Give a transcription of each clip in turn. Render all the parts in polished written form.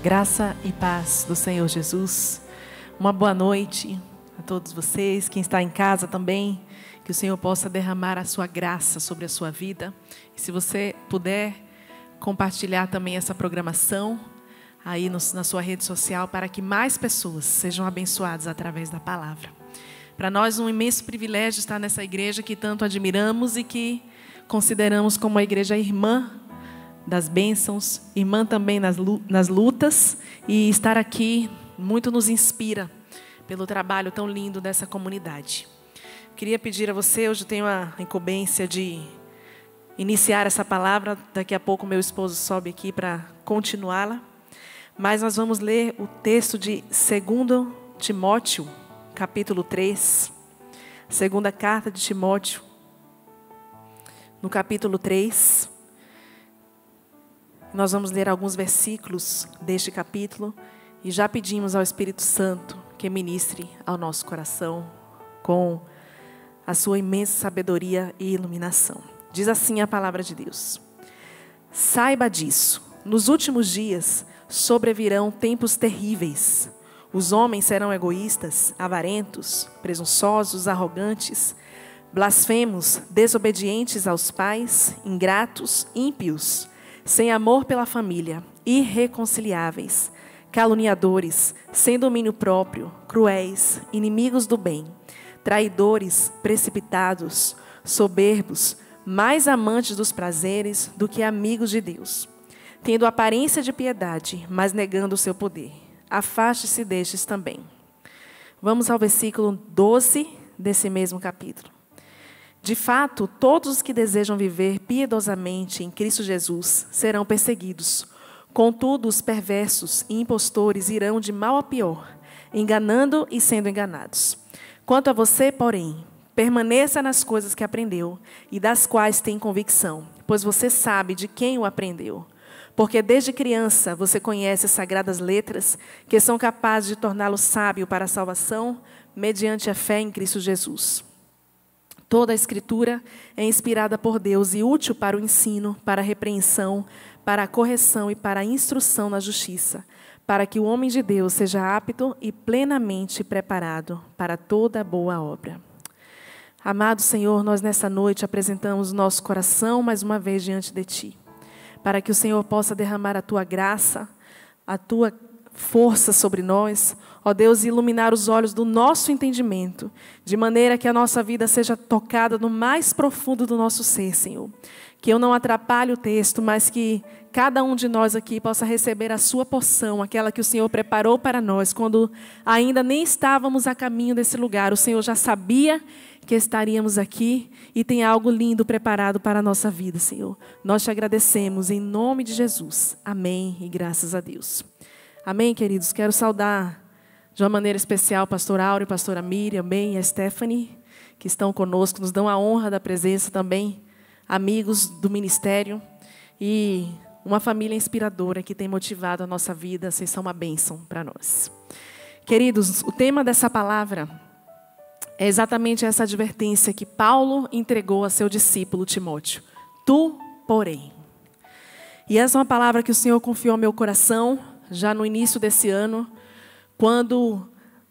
Graça e paz do Senhor Jesus. Uma boa noite a todos vocês, quem está em casa também, que o Senhor possa derramar a sua graça sobre a sua vida. E se você puder compartilhar também essa programação aí na sua rede social, para que mais pessoas sejam abençoadas através da palavra. Para nós um imenso privilégio estar nessa igreja que tanto admiramos e que consideramos como a igreja irmã das bênçãos, irmã também nas lutas, e estar aqui muito nos inspira pelo trabalho tão lindo dessa comunidade. Queria pedir a você, hoje eu tenho a incumbência de iniciar essa palavra, daqui a pouco meu esposo sobe aqui para continuá-la, mas nós vamos ler o texto de 2 Timóteo, capítulo 3, segunda carta de Timóteo, no capítulo 3, nós vamos ler alguns versículos deste capítulo e já pedimos ao Espírito Santo que ministre ao nosso coração com a sua imensa sabedoria e iluminação. Diz assim a palavra de Deus: saiba disso, nos últimos dias sobrevirão tempos terríveis. Os homens serão egoístas, avarentos, presunçosos, arrogantes, blasfemos, desobedientes aos pais, ingratos, ímpios, sem amor pela família, irreconciliáveis, caluniadores, sem domínio próprio, cruéis, inimigos do bem, traidores, precipitados, soberbos, mais amantes dos prazeres do que amigos de Deus, tendo aparência de piedade, mas negando o seu poder. Afaste-se destes também. Vamos ao versículo 12 desse mesmo capítulo. De fato, todos os que desejam viver piedosamente em Cristo Jesus serão perseguidos. Contudo, os perversos e impostores irão de mal a pior, enganando e sendo enganados. Quanto a você, porém, permaneça nas coisas que aprendeu e das quais tem convicção, pois você sabe de quem o aprendeu. Porque desde criança você conhece as sagradas letras que são capazes de torná-lo sábio para a salvação mediante a fé em Cristo Jesus. Toda a Escritura é inspirada por Deus e útil para o ensino, para a repreensão, para a correção e para a instrução na justiça, para que o homem de Deus seja apto e plenamente preparado para toda boa obra. Amado Senhor, nós nessa noite apresentamos o nosso coração mais uma vez diante de Ti, para que o Senhor possa derramar a Tua graça, a Tua força sobre nós, ó Deus, e iluminar os olhos do nosso entendimento, de maneira que a nossa vida seja tocada no mais profundo do nosso ser, Senhor. Que eu não atrapalhe o texto, mas que cada um de nós aqui possa receber a sua porção, aquela que o Senhor preparou para nós, quando ainda nem estávamos a caminho desse lugar. O Senhor já sabia que estaríamos aqui e tem algo lindo preparado para a nossa vida, Senhor. Nós te agradecemos em nome de Jesus. Amém e graças a Deus. Amém, queridos? Quero saudar de uma maneira especial o pastor Áureo, a pastora Miriam, bem, e a Stephanie, que estão conosco, nos dão a honra da presença também, amigos do ministério e uma família inspiradora que tem motivado a nossa vida. Vocês são uma bênção para nós. Queridos, o tema dessa palavra é exatamente essa advertência que Paulo entregou a seu discípulo Timóteo. Tu, porém. E essa é uma palavra que o Senhor confiou ao meu coração já no início desse ano, quando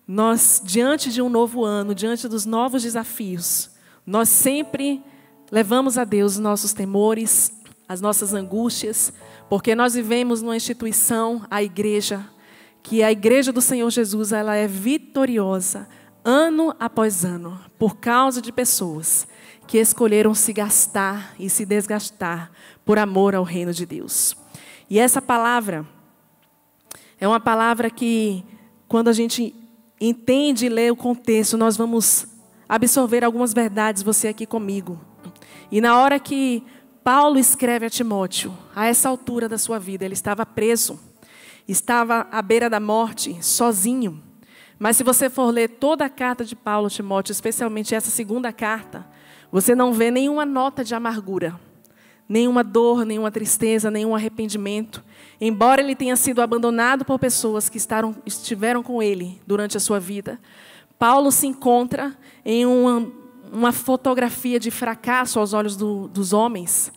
nós, diante de um novo ano, diante dos novos desafios, nós sempre levamos a Deus os nossos temores, as nossas angústias, porque nós vivemos numa instituição, a igreja, que a igreja do Senhor Jesus, ela é vitoriosa, ano após ano, por causa de pessoas que escolheram se gastar e se desgastar por amor ao reino de Deus. E essa palavra é uma palavra que, quando a gente entende e lê o contexto, nós vamos absorver algumas verdades, você aqui comigo. E na hora que Paulo escreve a Timóteo, a essa altura da sua vida, ele estava preso, estava à beira da morte, sozinho. Mas se você for ler toda a carta de Paulo a Timóteo, especialmente essa segunda carta, você não vê nenhuma nota de amargura, nenhuma dor, nenhuma tristeza, nenhum arrependimento. Embora ele tenha sido abandonado por pessoas que estiveram com ele durante a sua vida, Paulo se encontra em uma fotografia de fracasso aos olhos dos homens,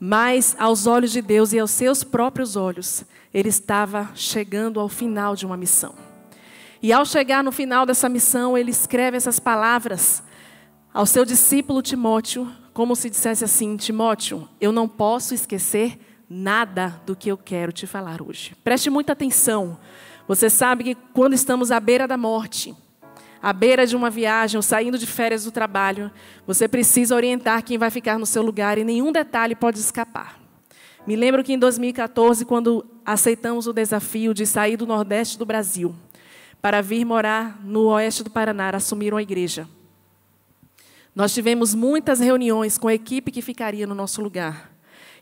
Mas aos olhos de Deus e aos seus próprios olhos, ele estava chegando ao final de uma missão. E ao chegar no final dessa missão, ele escreve essas palavras ao seu discípulo Timóteo, como se dissesse assim: Timóteo, eu não posso esquecer nada do que eu quero te falar hoje. Preste muita atenção. Você sabe que quando estamos à beira da morte, à beira de uma viagem ou saindo de férias do trabalho, você precisa orientar quem vai ficar no seu lugar e nenhum detalhe pode escapar. Me lembro que em 2014, quando aceitamos o desafio de sair do Nordeste do Brasil para vir morar no Oeste do Paraná, assumir uma igreja, nós tivemos muitas reuniões com a equipe que ficaria no nosso lugar.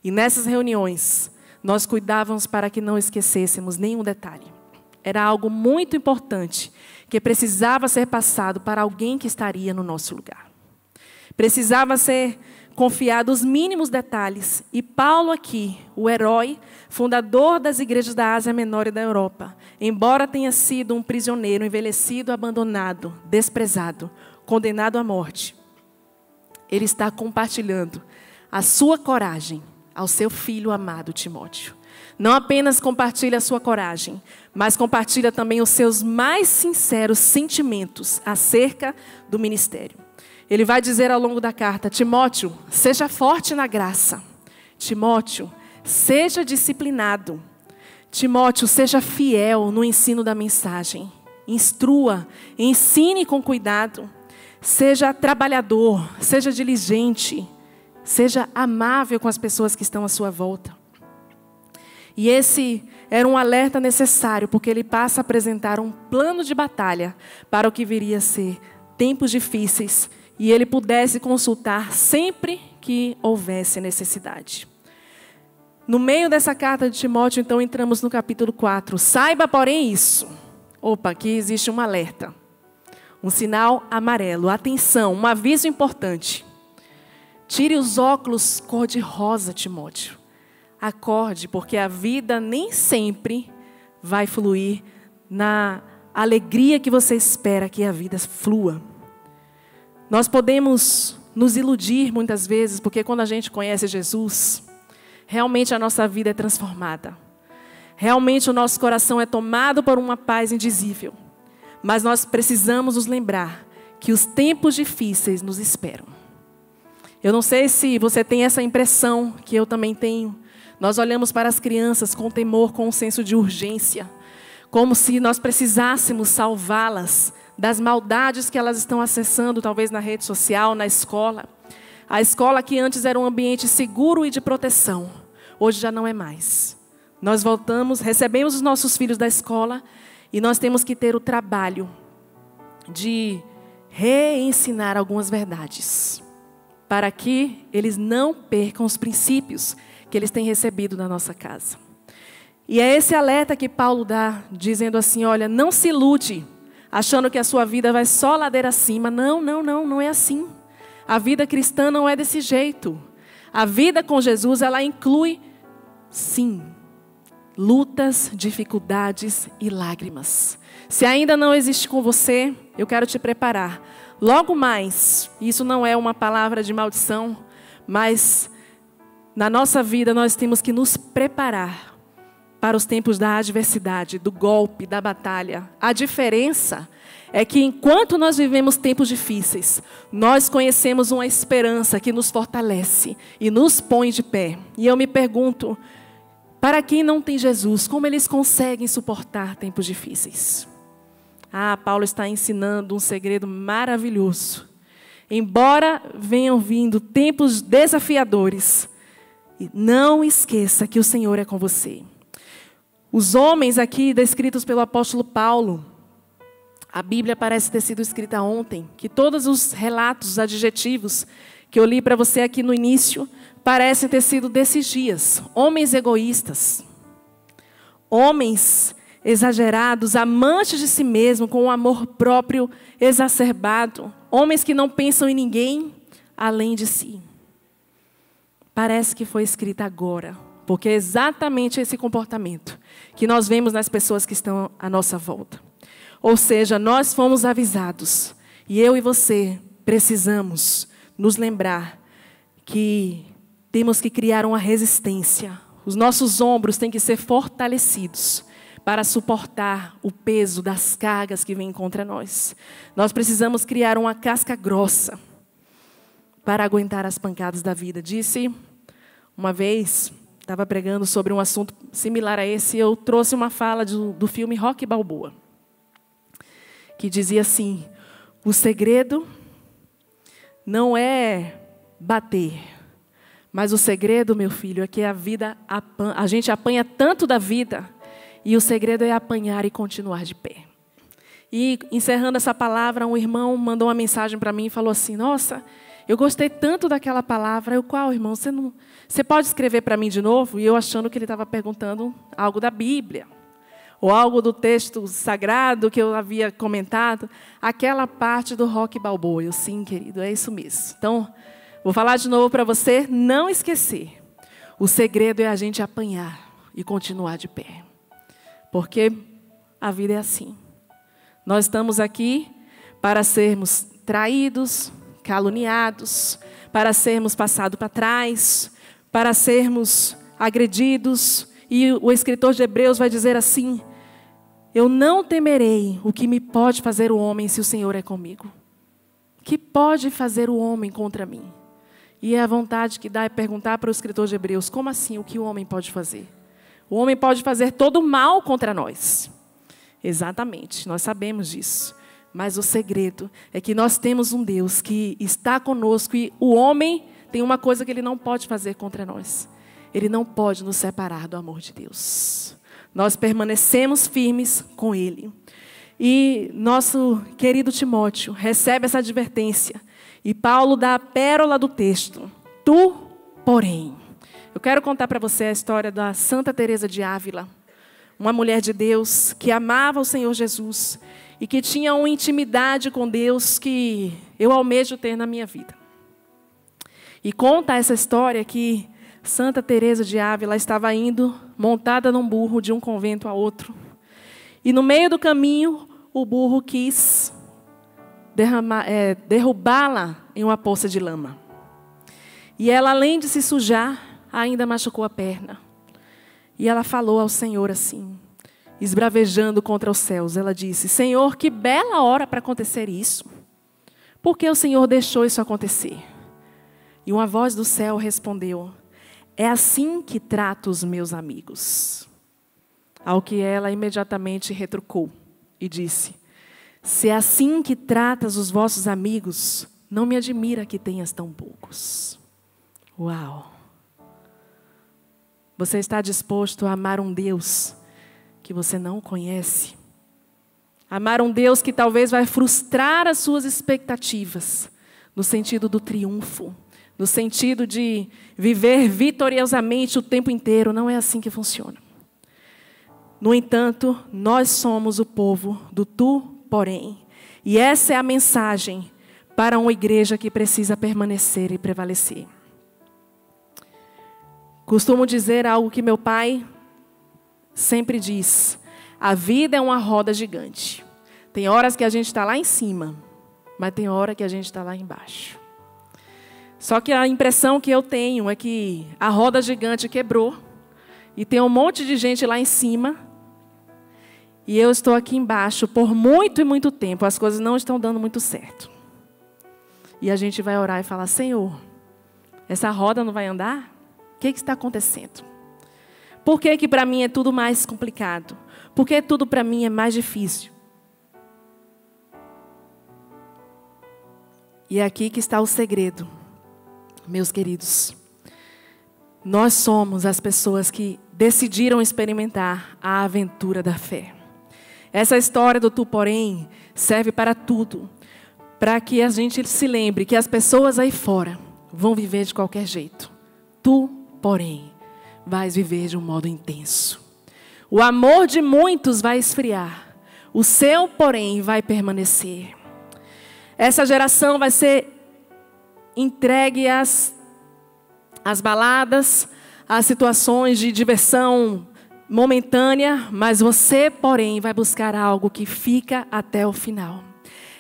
E nessas reuniões, nós cuidávamos para que não esquecêssemos nenhum detalhe. Era algo muito importante que precisava ser passado para alguém que estaria no nosso lugar. Precisava ser confiado os mínimos detalhes. E Paulo aqui, o herói, fundador das igrejas da Ásia Menor e da Europa, embora tenha sido um prisioneiro, envelhecido, abandonado, desprezado, condenado à morte, ele está compartilhando a sua coragem ao seu filho amado Timóteo. Não apenas compartilha a sua coragem, mas compartilha também os seus mais sinceros sentimentos acerca do ministério. Ele vai dizer ao longo da carta: Timóteo, seja forte na graça. Timóteo, seja disciplinado. Timóteo, seja fiel no ensino da mensagem. Instrua, ensine com cuidado. Seja trabalhador, seja diligente, seja amável com as pessoas que estão à sua volta. E esse era um alerta necessário, porque ele passa a apresentar um plano de batalha para o que viria a ser tempos difíceis e ele pudesse consultar sempre que houvesse necessidade. No meio dessa carta de Timóteo, então, entramos no capítulo 4. Saiba, porém, isso. Opa, aqui existe um alerta. Um sinal amarelo. Atenção, um aviso importante. Tire os óculos cor-de-rosa, Timóteo. Acorde, porque a vida nem sempre vai fluir na alegria que você espera que a vida flua. Nós podemos nos iludir muitas vezes, porque quando a gente conhece Jesus, realmente a nossa vida é transformada. Realmente o nosso coração é tomado por uma paz indizível. Mas nós precisamos nos lembrar que os tempos difíceis nos esperam. Eu não sei se você tem essa impressão, que eu também tenho. Nós olhamos para as crianças com temor, com um senso de urgência, como se nós precisássemos salvá-las das maldades que elas estão acessando, talvez na rede social, na escola. A escola que antes era um ambiente seguro e de proteção, hoje já não é mais. Nós voltamos, recebemos os nossos filhos da escola e nós temos que ter o trabalho de reensinar algumas verdades, para que eles não percam os princípios que eles têm recebido na nossa casa. E é esse alerta que Paulo dá, dizendo assim: olha, não se ilude, achando que a sua vida vai só ladeira acima. Não é assim. A vida cristã não é desse jeito. A vida com Jesus, ela inclui, sim, lutas, dificuldades e lágrimas. Se ainda não existe com você, eu quero te preparar. Logo mais, isso não é uma palavra de maldição, mas na nossa vida nós temos que nos preparar para os tempos da adversidade, do golpe, da batalha. A diferença é que enquanto nós vivemos tempos difíceis, nós conhecemos uma esperança que nos fortalece e nos põe de pé. E eu me pergunto, para quem não tem Jesus, como eles conseguem suportar tempos difíceis? Paulo está ensinando um segredo maravilhoso. Embora venham vindo tempos desafiadores, não esqueça que o Senhor é com você. Os homens aqui descritos pelo apóstolo Paulo, a Bíblia parece ter sido escrita ontem, que todos os relatos, os adjetivos que eu li para você aqui no início, parecem ter sido desses dias. Homens egoístas, homens exagerados, amantes de si mesmo, com um amor próprio exacerbado, homens que não pensam em ninguém além de si. Parece que foi escrita agora, porque é exatamente esse comportamento que nós vemos nas pessoas que estão à nossa volta. Ou seja, nós fomos avisados, e eu e você precisamos nos lembrar que temos que criar uma resistência. Os nossos ombros têm que ser fortalecidos para suportar o peso das cargas que vêm contra nós. Nós precisamos criar uma casca grossa para aguentar as pancadas da vida. Disse uma vez, estava pregando sobre um assunto similar a esse, eu trouxe uma fala do filme Rocky Balboa, que dizia assim: o segredo não é bater, mas o segredo, meu filho, é que a gente apanha tanto da vida, e o segredo é apanhar e continuar de pé. E, encerrando essa palavra, um irmão mandou uma mensagem para mim e falou assim: nossa, eu gostei tanto daquela palavra. Eu, qual, irmão? Você pode escrever para mim de novo? E eu achando que ele estava perguntando algo da Bíblia, ou algo do texto sagrado que eu havia comentado, aquela parte do Rocky Balboa. Eu, sim, querido, é isso mesmo. Então, vou falar de novo para você não esquecer. O segredo é a gente apanhar e continuar de pé. Porque a vida é assim. Nós estamos aqui para sermos traídos, caluniados, para sermos passados para trás, para sermos agredidos. E o escritor de Hebreus vai dizer assim: eu não temerei o que me pode fazer o homem se o Senhor é comigo. O que pode fazer o homem contra mim? E a vontade que dá é perguntar para o escritor de Hebreus: como assim, o que o homem pode fazer? O homem pode fazer todo o mal contra nós. Exatamente, nós sabemos disso. Mas o segredo é que nós temos um Deus que está conosco, e o homem tem uma coisa que ele não pode fazer contra nós. Ele não pode nos separar do amor de Deus. Nós permanecemos firmes com Ele. E nosso querido Timóteo recebe essa advertência. E Paulo dá a pérola do texto: tu, porém. Eu quero contar para você a história da Santa Teresa de Ávila, uma mulher de Deus que amava o Senhor Jesus e que tinha uma intimidade com Deus que eu almejo ter na minha vida. E conta essa história que Santa Teresa de Ávila estava indo montada num burro de um convento a outro. E no meio do caminho, o burro quis derrubá-la em uma poça de lama. E ela, além de se sujar, ainda machucou a perna. E ela falou ao Senhor assim, esbravejando contra os céus. Ela disse: Senhor, que bela hora para acontecer isso. Por que o Senhor deixou isso acontecer? E uma voz do céu respondeu: é assim que trato os meus amigos. Ao que ela imediatamente retrucou e disse: se é assim que tratas os vossos amigos, não me admira que tenhas tão poucos. Uau! Você está disposto a amar um Deus que você não conhece? Amar um Deus que talvez vai frustrar as suas expectativas, no sentido do triunfo, no sentido de viver vitoriosamente o tempo inteiro. Não é assim que funciona. No entanto, nós somos o povo do tu, porém. E essa é a mensagem para uma igreja que precisa permanecer e prevalecer. Costumo dizer algo que meu pai sempre diz: a vida é uma roda gigante. Tem horas que a gente está lá em cima, mas tem hora que a gente está lá embaixo. Só que a impressão que eu tenho é que a roda gigante quebrou e tem um monte de gente lá em cima e eu estou aqui embaixo por muito e muito tempo. As coisas não estão dando muito certo. E a gente vai orar e falar: Senhor, essa roda não vai andar? O que está acontecendo? Por que para mim é tudo mais complicado? Por que tudo para mim é mais difícil? E é aqui que está o segredo, meus queridos. Nós somos as pessoas que decidiram experimentar a aventura da fé. Essa história do tu, porém, serve para tudo. Para que a gente se lembre que as pessoas aí fora vão viver de qualquer jeito. Tu, porém, vais viver de um modo intenso. O amor de muitos vai esfriar. O seu, porém, vai permanecer. Essa geração vai ser entregue às baladas, às situações de diversão momentânea, mas você, porém, vai buscar algo que fica até o final.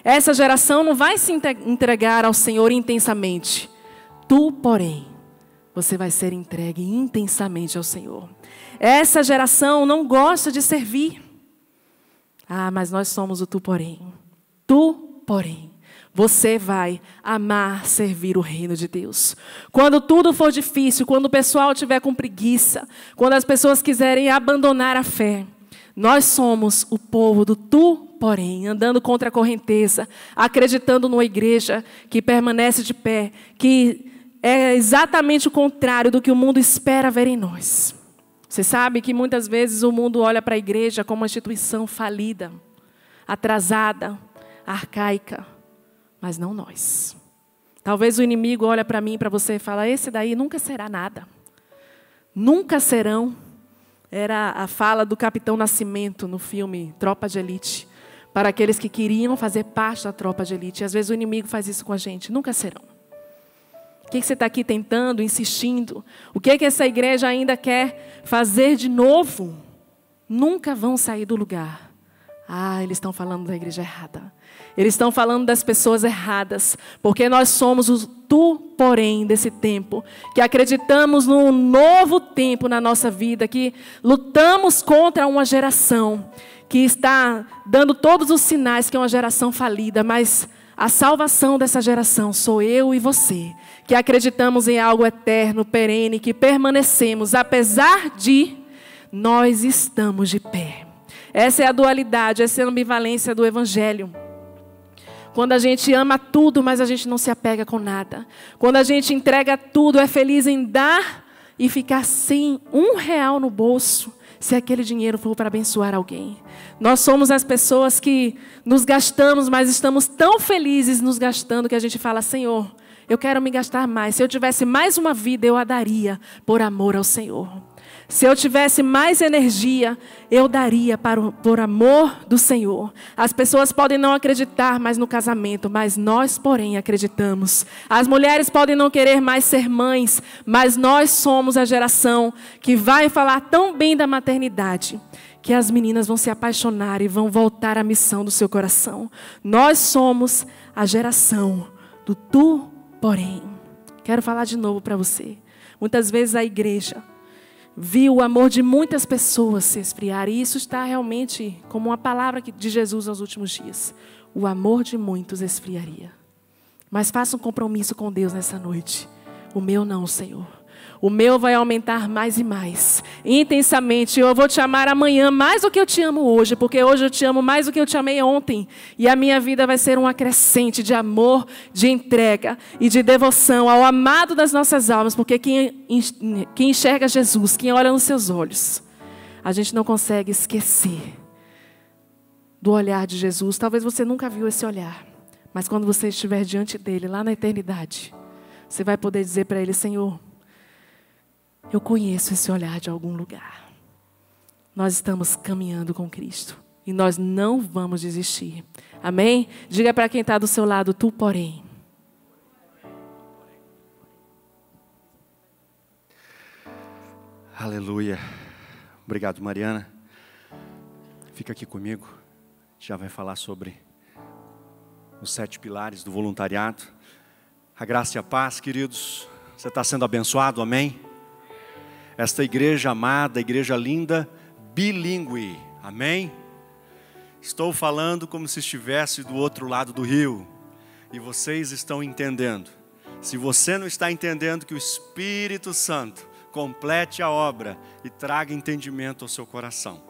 Essa geração não vai se entregar ao Senhor intensamente. Tu, porém, você vai ser entregue intensamente ao Senhor. Essa geração não gosta de servir. Mas nós somos o tu, porém. Tu, porém. Você vai amar servir o reino de Deus. Quando tudo for difícil, quando o pessoal estiver com preguiça, quando as pessoas quiserem abandonar a fé, nós somos o povo do tu, porém, andando contra a correnteza, acreditando numa igreja que permanece de pé, que é exatamente o contrário do que o mundo espera ver em nós. Você sabe que muitas vezes o mundo olha para a igreja como uma instituição falida, atrasada, arcaica, mas não nós. Talvez o inimigo olhe para mim e para você e fala, esse daí nunca será nada. Nunca serão. Era a fala do Capitão Nascimento no filme Tropa de Elite. Para aqueles que queriam fazer parte da tropa de elite. E às vezes o inimigo faz isso com a gente. Nunca serão. O que você está aqui tentando, insistindo? O que essa igreja ainda quer fazer de novo? Nunca vão sair do lugar. Eles estão falando da igreja errada. Eles estão falando das pessoas erradas. Porque nós somos o tu, porém, desse tempo. Que acreditamos num novo tempo na nossa vida. Que lutamos contra uma geração que está dando todos os sinais que é uma geração falida. Mas a salvação dessa geração sou eu e você. Que acreditamos em algo eterno, perene. Que permanecemos, apesar de nós estamos de pé. Essa é a dualidade, essa é a ambivalência do Evangelho. Quando a gente ama tudo, mas a gente não se apega com nada. Quando a gente entrega tudo, é feliz em dar e ficar sem R$1 no bolso, se aquele dinheiro for para abençoar alguém. Nós somos as pessoas que nos gastamos, mas estamos tão felizes nos gastando que a gente fala, Senhor, eu quero me gastar mais. Se eu tivesse mais uma vida, eu a daria por amor ao Senhor. Se eu tivesse mais energia, eu daria por amor do Senhor. As pessoas podem não acreditar mais no casamento, mas nós, porém, acreditamos. As mulheres podem não querer mais ser mães, mas nós somos a geração que vai falar tão bem da maternidade, que as meninas vão se apaixonar e vão voltar à missão do seu coração. Nós somos a geração do tu, porém. Quero falar de novo para você. Muitas vezes a igreja viu o amor de muitas pessoas se esfriar. E isso está realmente como uma palavra de Jesus aos últimos dias. O amor de muitos esfriaria. Mas faça um compromisso com Deus nessa noite. O meu não, Senhor. O meu vai aumentar mais e mais. Intensamente. Eu vou te amar amanhã mais do que eu te amo hoje. Porque hoje eu te amo mais do que eu te amei ontem. E a minha vida vai ser um acrescente de amor, de entrega e de devoção ao amado das nossas almas. Porque quem enxerga Jesus, quem olha nos seus olhos, a gente não consegue esquecer do olhar de Jesus. Talvez você nunca viu esse olhar. Mas quando você estiver diante dele, lá na eternidade, você vai poder dizer para ele, Senhor, eu conheço esse olhar de algum lugar. Nós estamos caminhando com Cristo. E nós não vamos desistir. Amém? Diga para quem está do seu lado, tu, porém. Aleluia. Obrigado, Mariana. Fica aqui comigo. Já vai falar sobre os 7 pilares do voluntariado. A graça e a paz, queridos. Você está sendo abençoado, amém? Esta igreja amada, igreja linda, bilíngue, amém? Estou falando como se estivesse do outro lado do rio. E vocês estão entendendo. Se você não está entendendo, que o Espírito Santo complete a obra e traga entendimento ao seu coração.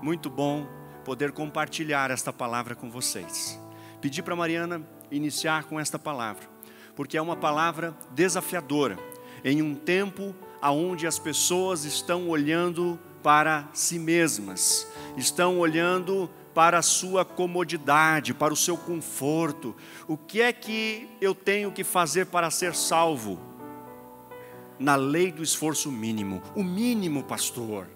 Muito bom poder compartilhar esta palavra com vocês. Pedi para a Mariana iniciar com esta palavra, porque é uma palavra desafiadora, em um tempo onde as pessoas estão olhando para si mesmas, estão olhando para a sua comodidade, para o seu conforto. O que é que eu tenho que fazer para ser salvo? Na lei do esforço mínimo. O mínimo, pastor.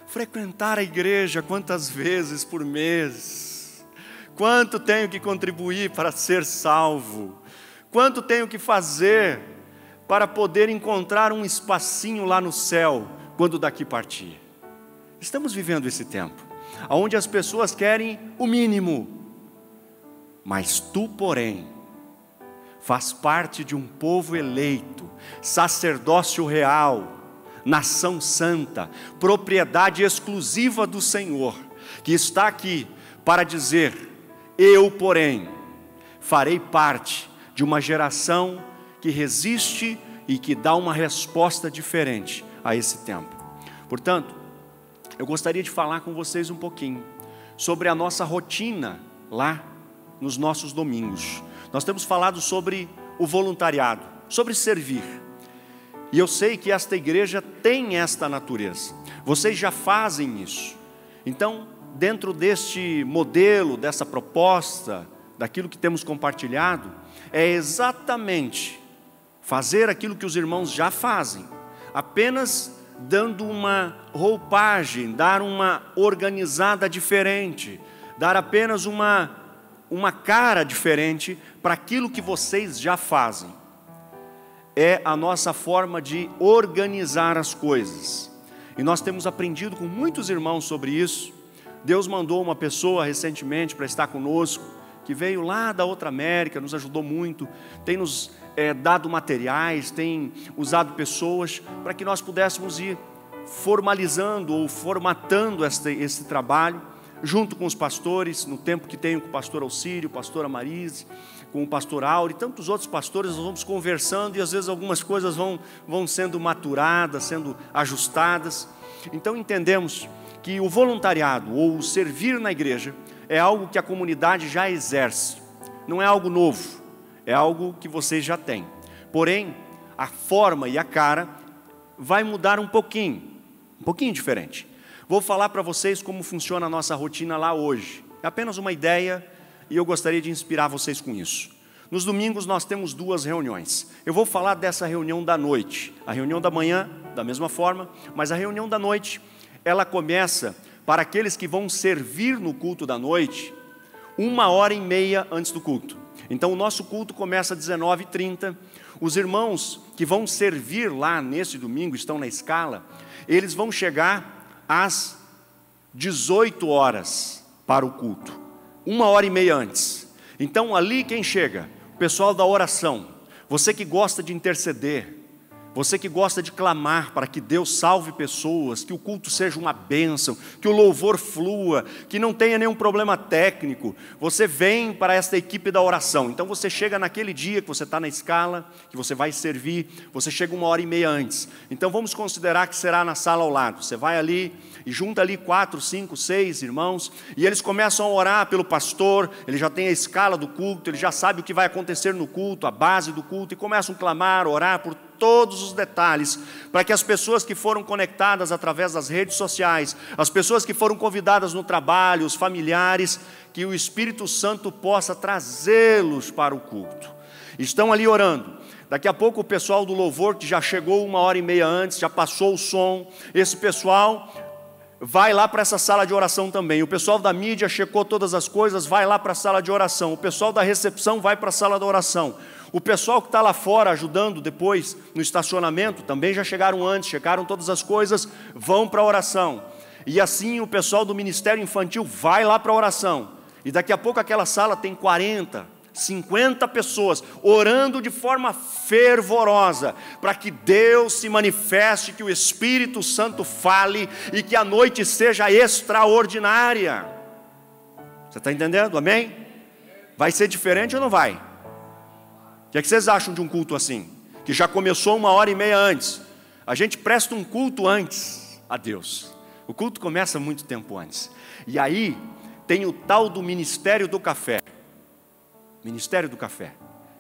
Frequentar a igreja quantas vezes por mês? Quanto tenho que contribuir para ser salvo? Quanto tenho que fazer para poder encontrar um espacinho lá no céu, quando daqui partir? Estamos vivendo esse tempo, onde as pessoas querem o mínimo. Mas tu, porém, faz parte de um povo eleito, sacerdócio real, nação santa, propriedade exclusiva do Senhor, que está aqui para dizer: eu, porém, farei parte de uma geração que resiste e que dá uma resposta diferente a esse tempo. Portanto, eu gostaria de falar com vocês um pouquinho sobre a nossa rotina lá nos nossos domingos. Nós temos falado sobre o voluntariado, sobre servir. E eu sei que esta igreja tem esta natureza. Vocês já fazem isso. Então, dentro deste modelo, dessa proposta, daquilo que temos compartilhado, é exatamente fazer aquilo que os irmãos já fazem, apenas dando uma roupagem, dar uma organizada diferente, dar apenas uma cara diferente para aquilo que vocês já fazem. É a nossa forma de organizar as coisas. E nós temos aprendido com muitos irmãos sobre isso. Deus mandou uma pessoa recentemente para estar conosco, que veio lá da outra América, nos ajudou muito, tem nos dado materiais, tem usado pessoas para que nós pudéssemos ir formalizando ou formatando esse trabalho, junto com os pastores, no tempo que tenho com o pastor Alcírio, pastora Marise, com o pastor Auri e tantos outros pastores. Nós vamos conversando e às vezes algumas coisas vão sendo maturadas, sendo ajustadas. Então entendemos que o voluntariado ou o servir na igreja é algo que a comunidade já exerce, não é algo novo, é algo que vocês já têm. Porém, a forma e a cara vai mudar um pouquinho diferente. Vou falar para vocês como funciona a nossa rotina lá hoje. É apenas uma ideia e eu gostaria de inspirar vocês com isso. Nos domingos nós temos 2 reuniões. Eu vou falar dessa reunião da noite. A reunião da manhã, da mesma forma, mas a reunião da noite, ela começa para aqueles que vão servir no culto da noite, 1h30 antes do culto. Então o nosso culto começa às 19h30. Os irmãos que vão servir lá nesse domingo, estão na escala, eles vão chegar às 18 horas para o culto, 1h30 antes. Então ali quem chega? O pessoal da oração, você que gosta de interceder, você que gosta de clamar para que Deus salve pessoas, que o culto seja uma bênção, que o louvor flua, que não tenha nenhum problema técnico, você vem para esta equipe da oração. Então você chega naquele dia que você está na escala, que você vai servir, você chega 1h30 antes. Então vamos considerar que será na sala ao lado. Você vai ali e junta ali 4, 5, 6 irmãos, e eles começam a orar pelo pastor. Ele já tem a escala do culto, ele já sabe o que vai acontecer no culto, a base do culto, e começam a clamar, orar por todos os detalhes, para que as pessoas que foram conectadas através das redes sociais, as pessoas que foram convidadas no trabalho, os familiares, que o Espírito Santo possa trazê-los para o culto. Estão ali orando. Daqui a pouco o pessoal do louvor, que já chegou 1h30 antes, já passou o som, esse pessoal vai lá para essa sala de oração também. O pessoal da mídia checou todas as coisas, vai lá para a sala de oração. O pessoal da recepção vai para a sala da oração. O pessoal que está lá fora ajudando depois no estacionamento, também já chegaram antes, checaram todas as coisas, vão para a oração. E assim o pessoal do Ministério Infantil vai lá para a oração. E daqui a pouco aquela sala tem 40, 50 pessoas orando de forma fervorosa, para que Deus se manifeste, que o Espírito Santo fale e que a noite seja extraordinária. Você está entendendo? Amém? Vai ser diferente ou não vai? O que é que vocês acham de um culto assim? Que já começou 1h30 antes. A gente presta um culto antes a Deus. O culto começa muito tempo antes. E aí tem o tal do Ministério do Café. Ministério do Café.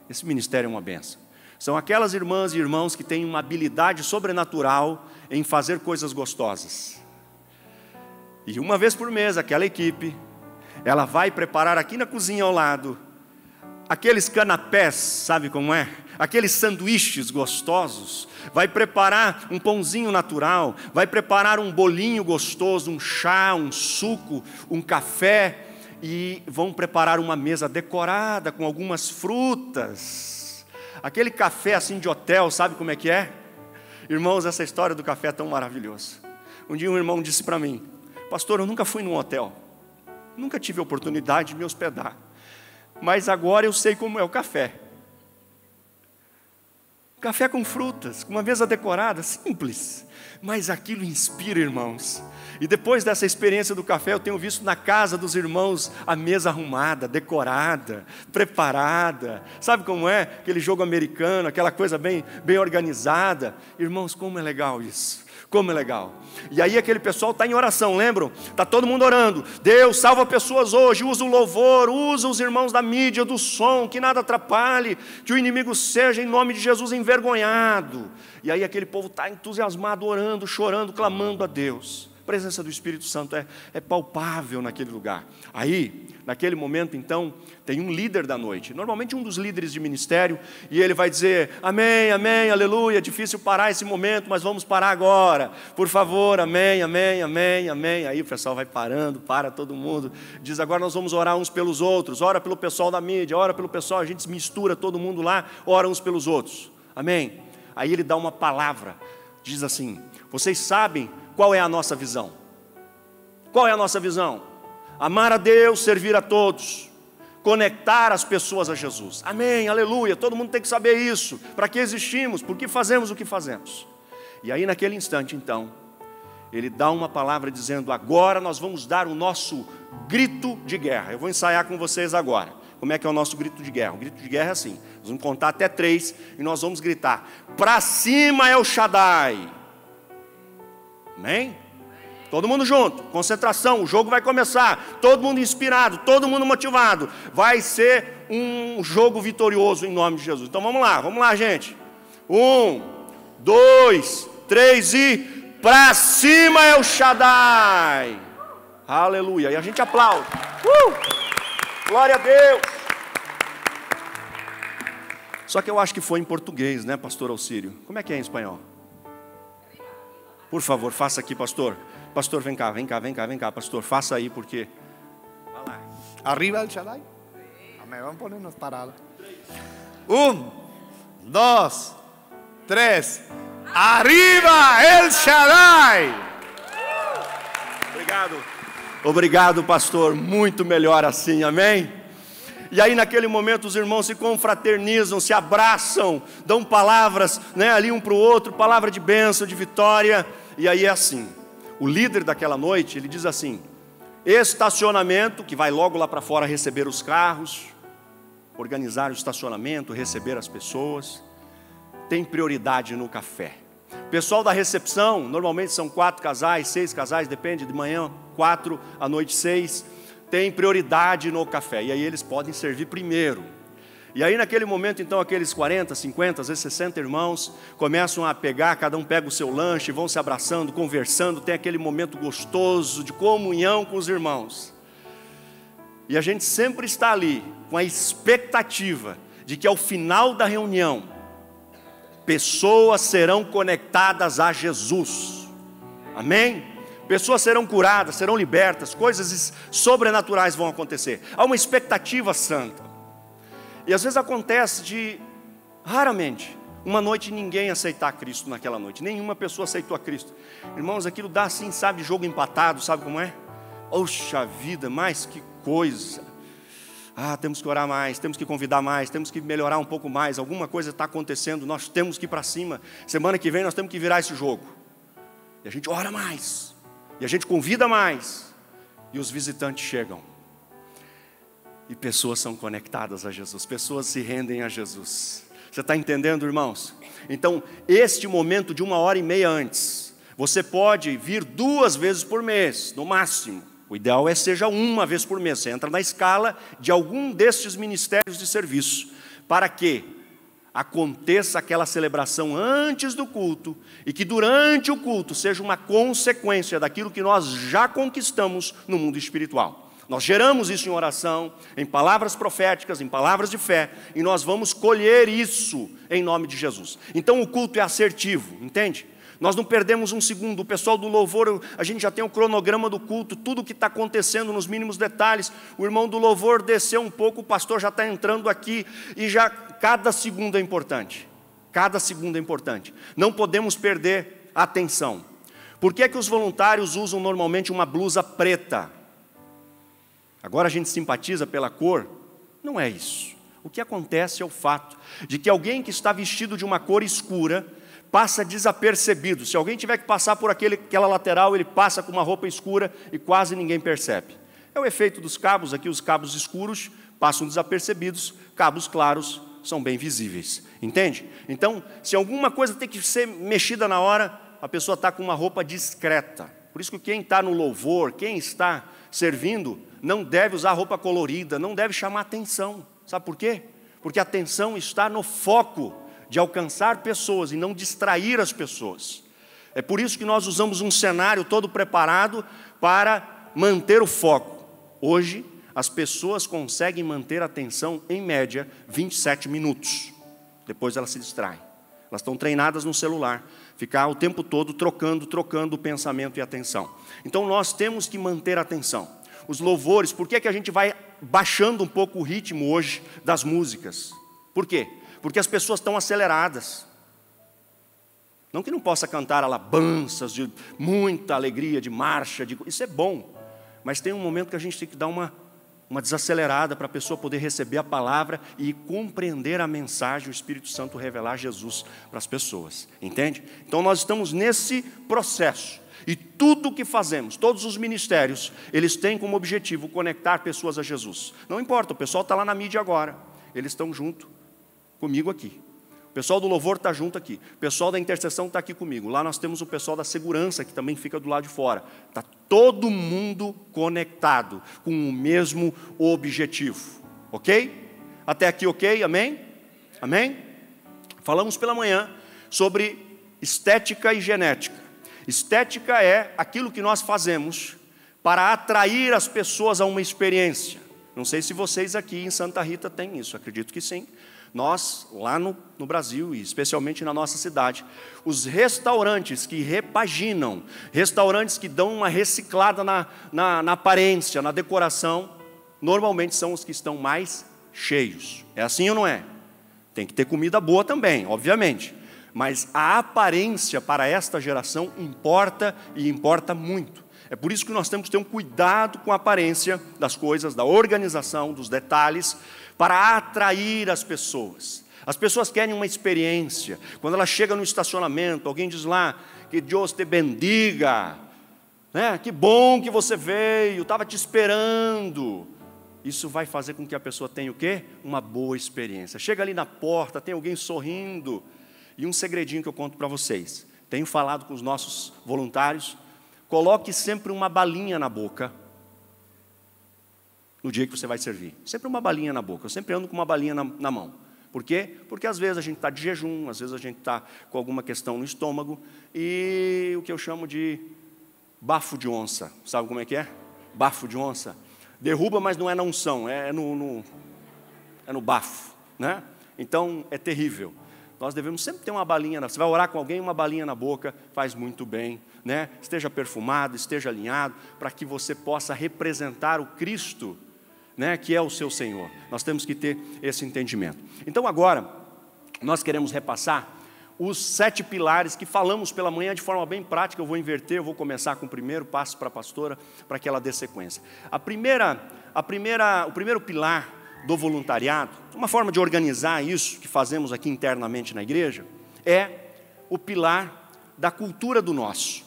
Esse ministério é uma bênção. São aquelas irmãs e irmãos que têm uma habilidade sobrenatural em fazer coisas gostosas. E uma vez por mês aquela equipe, ela vai preparar aqui na cozinha ao lado aqueles canapés, sabe como é? Aqueles sanduíches gostosos, vai preparar um pãozinho natural, vai preparar um bolinho gostoso, um chá, um suco, um café, e vão preparar uma mesa decorada com algumas frutas. Aquele café assim de hotel, sabe como é que é? Irmãos, essa história do café é tão maravilhosa. Um dia um irmão disse para mim: pastor, eu nunca fui num hotel, nunca tive a oportunidade de me hospedar, mas agora eu sei como é o café. Café com frutas, com uma mesa decorada, simples. Mas aquilo inspira, irmãos. E depois dessa experiência do café, eu tenho visto na casa dos irmãos a mesa arrumada, decorada, preparada. Sabe como é? Aquele jogo americano, aquela coisa bem organizada. Irmãos, como é legal isso. Como é legal. E aí aquele pessoal está em oração, lembram? Está todo mundo orando. Deus, salva pessoas hoje, usa o louvor, usa os irmãos da mídia, do som, que nada atrapalhe, que o inimigo seja, em nome de Jesus, envergonhado. E aí aquele povo está entusiasmado, orando, chorando, clamando a Deus. A presença do Espírito Santo é palpável naquele lugar. Aí, naquele momento, então, tem um líder da noite, normalmente um dos líderes de ministério, e ele vai dizer, amém, amém, aleluia, é difícil parar esse momento, mas vamos parar agora, por favor, amém, amém, amém, amém. Aí o pessoal vai parando, para todo mundo, diz, agora nós vamos orar uns pelos outros, ora pelo pessoal da mídia, ora pelo pessoal, a gente mistura todo mundo lá, ora uns pelos outros, amém. Aí ele dá uma palavra, diz assim, vocês sabem qual é a nossa visão? Qual é a nossa visão? Amar a Deus, servir a todos, conectar as pessoas a Jesus. Amém, aleluia, todo mundo tem que saber isso. Para que existimos? Por que fazemos o que fazemos? E aí naquele instante então, ele dá uma palavra dizendo, agora nós vamos dar o nosso grito de guerra. Eu vou ensaiar com vocês agora. Como é que é o nosso grito de guerra? O grito de guerra é assim, nós vamos contar até 3 e nós vamos gritar, para cima El Shaddai. Amém? Todo mundo junto, concentração, o jogo vai começar, todo mundo inspirado, todo mundo motivado, vai ser um jogo vitorioso em nome de Jesus. Então vamos lá gente, 1, 2, 3 e pra cima El Shaddai, aleluia, e a gente aplaude, glória a Deus. Só que eu acho que foi em português, né, pastor Alcírio? Como é que é em espanhol? Por favor, faça aqui, pastor. Pastor, vem cá, pastor, faça aí, porque... Vai lá. Arriba El Shaddai. Amém, vamos ponernos parados. 1, 2, 3. Arriba El Shaddai. Obrigado, pastor, muito melhor assim, amém? E aí naquele momento os irmãos se confraternizam, se abraçam, dão palavras, né, ali um para o outro, palavra de bênção, de vitória. E aí é assim, o líder daquela noite, ele diz assim, estacionamento, que vai logo lá para fora receber os carros, organizar o estacionamento, receber as pessoas, tem prioridade no café. Pessoal da recepção, normalmente são 4 casais, 6 casais, depende, de manhã 4, à noite 6, tem prioridade no café, e aí eles podem servir primeiro. E aí naquele momento então aqueles 40, 50, às vezes 60 irmãos começam a pegar, cada um pega o seu lanche, vão se abraçando, conversando, tem aquele momento gostoso de comunhão com os irmãos. E a gente sempre está ali com a expectativa de que ao final da reunião, pessoas serão conectadas a Jesus, amém? Pessoas serão curadas, serão libertas, coisas sobrenaturais vão acontecer. Há uma expectativa santa. E às vezes acontece de, raramente, uma noite ninguém aceitar Cristo naquela noite. Nenhuma pessoa aceitou a Cristo. Irmãos, aquilo dá assim, sabe, jogo empatado, sabe como é? Oxa vida, mas que coisa. Temos que orar mais, temos que convidar mais, temos que melhorar um pouco mais. Alguma coisa está acontecendo, nós temos que ir para cima. Semana que vem nós temos que virar esse jogo. E a gente ora mais. E a gente convida mais, e os visitantes chegam, e pessoas são conectadas a Jesus, pessoas se rendem a Jesus. Você está entendendo, irmãos? Então, este momento de 1h30 antes, você pode vir 2 vezes por mês, no máximo. O ideal é que seja 1 vez por mês. Você entra na escala de algum destes ministérios de serviço, para que aconteça aquela celebração antes do culto, e que durante o culto seja uma consequência daquilo que nós já conquistamos no mundo espiritual. Nós geramos isso em oração, em palavras proféticas, em palavras de fé, e nós vamos colher isso em nome de Jesus. Então o culto é assertivo, entende? Nós não perdemos um segundo. O pessoal do louvor, a gente já tem o cronograma do culto, tudo o que está acontecendo nos mínimos detalhes. O irmão do louvor desceu um pouco, o pastor já está entrando aqui, e já cada segundo é importante. Cada segundo é importante. Não podemos perder a atenção. Por que é que os voluntários usam normalmente uma blusa preta? Agora a gente simpatiza pela cor? Não é isso. O que acontece é o fato de que alguém que está vestido de uma cor escura passa desapercebido. Se alguém tiver que passar por aquela lateral, ele passa com uma roupa escura e quase ninguém percebe. É o efeito dos cabos aqui, os cabos escuros passam desapercebidos, cabos claros são bem visíveis. Entende? Então, se alguma coisa tem que ser mexida na hora, a pessoa está com uma roupa discreta. Por isso que quem está no louvor, quem está servindo, não deve usar roupa colorida, não deve chamar atenção. Sabe por quê? Porque a atenção está no foco de alcançar pessoas e não distrair as pessoas. É por isso que nós usamos um cenário todo preparado para manter o foco. Hoje, as pessoas conseguem manter a atenção, em média, 27 minutos. Depois elas se distraem. Elas estão treinadas no celular, ficar o tempo todo trocando o pensamento e a atenção. Então nós temos que manter a atenção. Os louvores, por que a gente vai baixando um pouco o ritmo hoje das músicas? Por quê? Porque as pessoas estão aceleradas. Não que não possa cantar alabanças de muita alegria, de marcha, isso é bom. Mas tem um momento que a gente tem que dar uma desacelerada para a pessoa poder receber a palavra e compreender a mensagem, o Espírito Santo revelar Jesus para as pessoas. Entende? Então nós estamos nesse processo. E tudo o que fazemos, todos os ministérios, eles têm como objetivo conectar pessoas a Jesus. Não importa, o pessoal está lá na mídia agora. Eles estão junto comigo aqui. O pessoal do louvor está junto aqui. O pessoal da intercessão está aqui comigo. Lá nós temos o pessoal da segurança, que também fica do lado de fora. Está todo mundo conectado, com o mesmo objetivo. Ok? Até aqui ok? Amém? Amém? Falamos pela manhã sobre estética e genética. Estética é aquilo que nós fazemos para atrair as pessoas a uma experiência. Não sei se vocês aqui em Santa Rita têm isso, acredito que sim. Nós, lá no Brasil, e especialmente na nossa cidade, os restaurantes que repaginam, restaurantes que dão uma reciclada na aparência, na decoração, normalmente são os que estão mais cheios. É assim ou não é? Tem que ter comida boa também, obviamente. Mas a aparência para esta geração importa e importa muito. É por isso que nós temos que ter um cuidado com a aparência das coisas, da organização, dos detalhes, para atrair as pessoas. As pessoas querem uma experiência. Quando ela chega no estacionamento, alguém diz lá, que Deus te bendiga, né? Que bom que você veio, estava te esperando. Isso vai fazer com que a pessoa tenha o quê? Uma boa experiência. Chega ali na porta, tem alguém sorrindo. E um segredinho que eu conto para vocês. Tenho falado com os nossos voluntários. Coloque sempre uma balinha na boca no dia que você vai servir. Sempre uma balinha na boca. Eu sempre ando com uma balinha na mão. Por quê? Porque às vezes a gente está de jejum, às vezes a gente está com alguma questão no estômago, e o que eu chamo de bafo de onça. Sabe como é que é? Bafo de onça. Derruba, mas não é na unção, é no bafo, né? Então é terrível. Nós devemos sempre ter uma balinha, você vai orar com alguém, uma balinha na boca, faz muito bem, né? Esteja perfumado, esteja alinhado, para que você possa representar o Cristo, né, que é o seu Senhor. Nós temos que ter esse entendimento. Então agora, nós queremos repassar os 7 pilares que falamos pela manhã de forma bem prática. Eu vou inverter, eu vou começar com o primeiro, passo para a pastora, para que ela dê sequência. O primeiro pilar do voluntariado, uma forma de organizar isso que fazemos aqui internamente na igreja, é o pilar da cultura do nosso.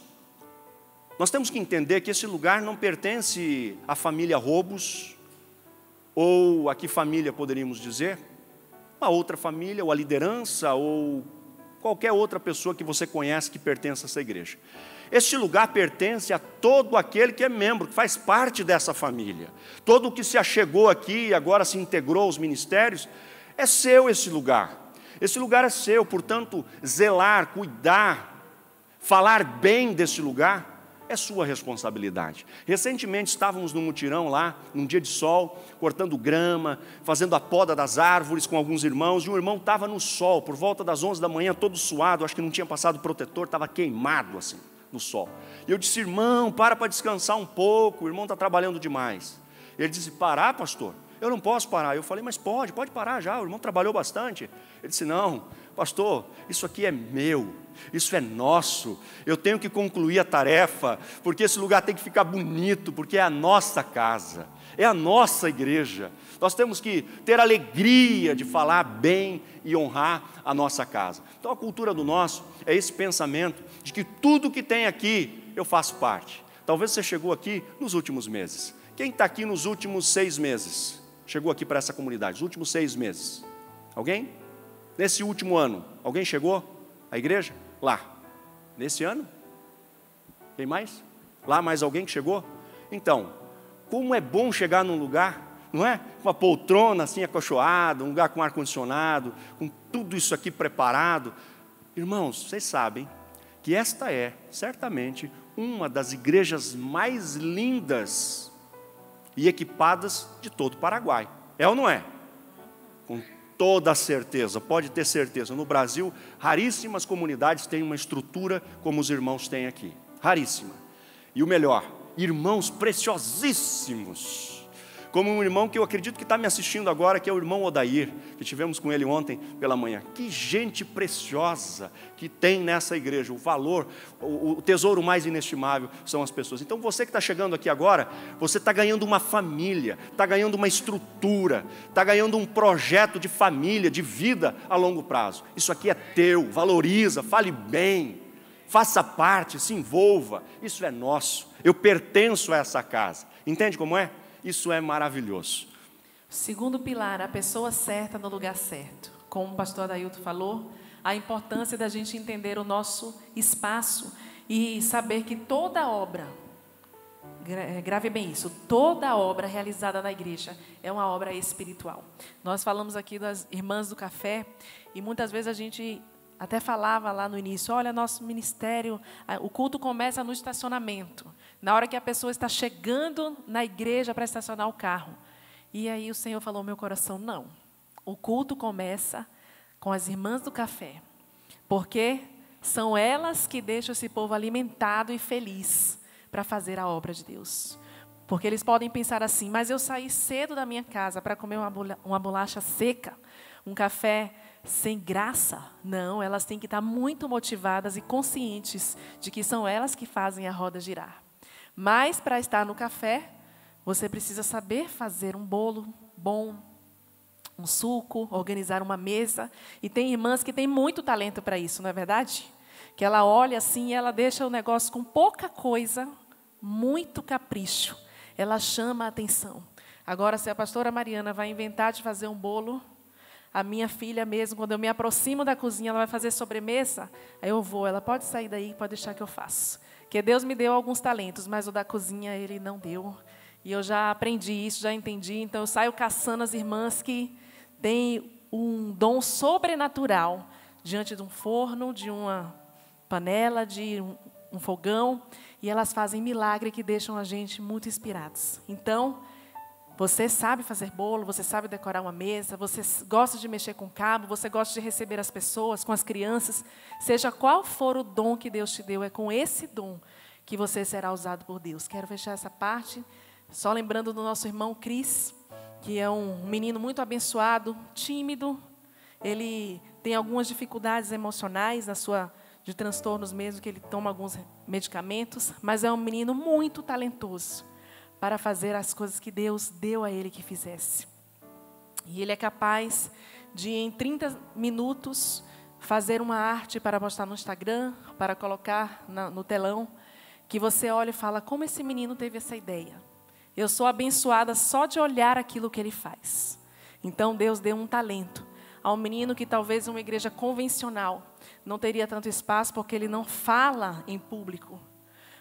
Nós temos que entender que esse lugar não pertence à família Robos, ou a que família poderíamos dizer? Uma outra família, ou a liderança, ou qualquer outra pessoa que você conhece que pertence a essa igreja. Este lugar pertence a todo aquele que é membro, que faz parte dessa família. Todo o que se achegou aqui e agora se integrou aos ministérios, é seu esse lugar. Esse lugar é seu, portanto, zelar, cuidar, falar bem desse lugar, é sua responsabilidade. Recentemente estávamos num mutirão lá, num dia de sol, cortando grama, fazendo a poda das árvores com alguns irmãos, e um irmão estava no sol, por volta das 11 da manhã, todo suado, acho que não tinha passado protetor, estava queimado assim, no sol. E eu disse, irmão, para descansar um pouco, o irmão está trabalhando demais. Ele disse, parar, pastor? Eu não posso parar. Eu falei, mas pode parar já, o irmão trabalhou bastante. Ele disse, não, pastor, isso aqui é meu, isso é nosso, eu tenho que concluir a tarefa, porque esse lugar tem que ficar bonito, porque é a nossa casa, é a nossa igreja. Nós temos que ter alegria de falar bem e honrar a nossa casa. Então a cultura do nosso é esse pensamento de que tudo que tem aqui eu faço parte. Talvez você chegou aqui nos últimos meses. Quem está aqui nos últimos 6 meses? Chegou aqui para essa comunidade, nos últimos 6 meses? Alguém? Nesse último ano, alguém chegou à igreja? Lá. Nesse ano? Quem mais? Lá mais alguém que chegou? Então, como é bom chegar num lugar, não é? Uma poltrona assim acolchoada, um lugar com ar-condicionado, com tudo isso aqui preparado. Irmãos, vocês sabem que esta é, certamente, uma das igrejas mais lindas e equipadas de todo o Paraguai. É ou não é? Com toda a certeza, pode ter certeza. No Brasil, raríssimas comunidades têm uma estrutura como os irmãos têm aqui. Raríssima. E o melhor, irmãos preciosíssimos. Como um irmão que eu acredito que está me assistindo agora, que é o irmão Odair, que tivemos com ele ontem pela manhã. Que gente preciosa que tem nessa igreja. O valor, o tesouro mais inestimável são as pessoas. Então você que está chegando aqui agora, você está ganhando uma família, está ganhando uma estrutura, está ganhando um projeto de família, de vida a longo prazo. Isso aqui é teu, valoriza, fale bem, faça parte, se envolva. Isso é nosso, eu pertenço a essa casa. Entende como é? Isso é maravilhoso. Segundo pilar, a pessoa certa no lugar certo. Como o pastor Adailton falou, a importância da gente entender o nosso espaço e saber que toda obra, grave bem isso, toda obra realizada na igreja é uma obra espiritual. Nós falamos aqui das irmãs do café e muitas vezes a gente até falava lá no início, olha, nosso ministério, o culto começa no estacionamento, na hora que a pessoa está chegando na igreja para estacionar o carro. E aí o Senhor falou no meu coração, não, o culto começa com as irmãs do café, porque são elas que deixam esse povo alimentado e feliz para fazer a obra de Deus. Porque eles podem pensar assim, mas eu saí cedo da minha casa para comer uma bolacha seca, um café sem graça. Não, elas têm que estar muito motivadas e conscientes de que são elas que fazem a roda girar. Mas para estar no café, você precisa saber fazer um bolo bom, um suco, organizar uma mesa. E tem irmãs que têm muito talento para isso, não é verdade? Que ela olha assim e ela deixa o negócio com pouca coisa, muito capricho. Ela chama a atenção. Agora, se a pastora Mariana vai inventar de fazer um bolo, a minha filha mesmo, quando eu me aproximo da cozinha, ela vai fazer sobremesa, aí eu vou, ela pode sair daí, pode deixar que eu faço. Porque Deus me deu alguns talentos, mas o da cozinha Ele não deu. E eu já aprendi isso, já entendi, então eu saio caçando as irmãs que têm um dom sobrenatural diante de um forno, de uma panela, de um fogão, e elas fazem milagre que deixam a gente muito inspirados. Então, você sabe fazer bolo, você sabe decorar uma mesa, você gosta de mexer com cabo, você gosta de receber as pessoas, com as crianças. Seja qual for o dom que Deus te deu, é com esse dom que você será usado por Deus. Quero fechar essa parte, só lembrando do nosso irmão Cris, que é um menino muito abençoado, tímido. Ele tem algumas dificuldades emocionais, de transtornos mesmo, que ele toma alguns medicamentos, mas é um menino muito talentoso para fazer as coisas que Deus deu a ele que fizesse. E ele é capaz de, em 30 minutos, fazer uma arte para postar no Instagram, para colocar no telão, que você olha e fala, como esse menino teve essa ideia? Eu sou abençoada só de olhar aquilo que ele faz. Então, Deus deu um talento ao menino que talvez uma igreja convencional não teria tanto espaço, porque ele não fala em público,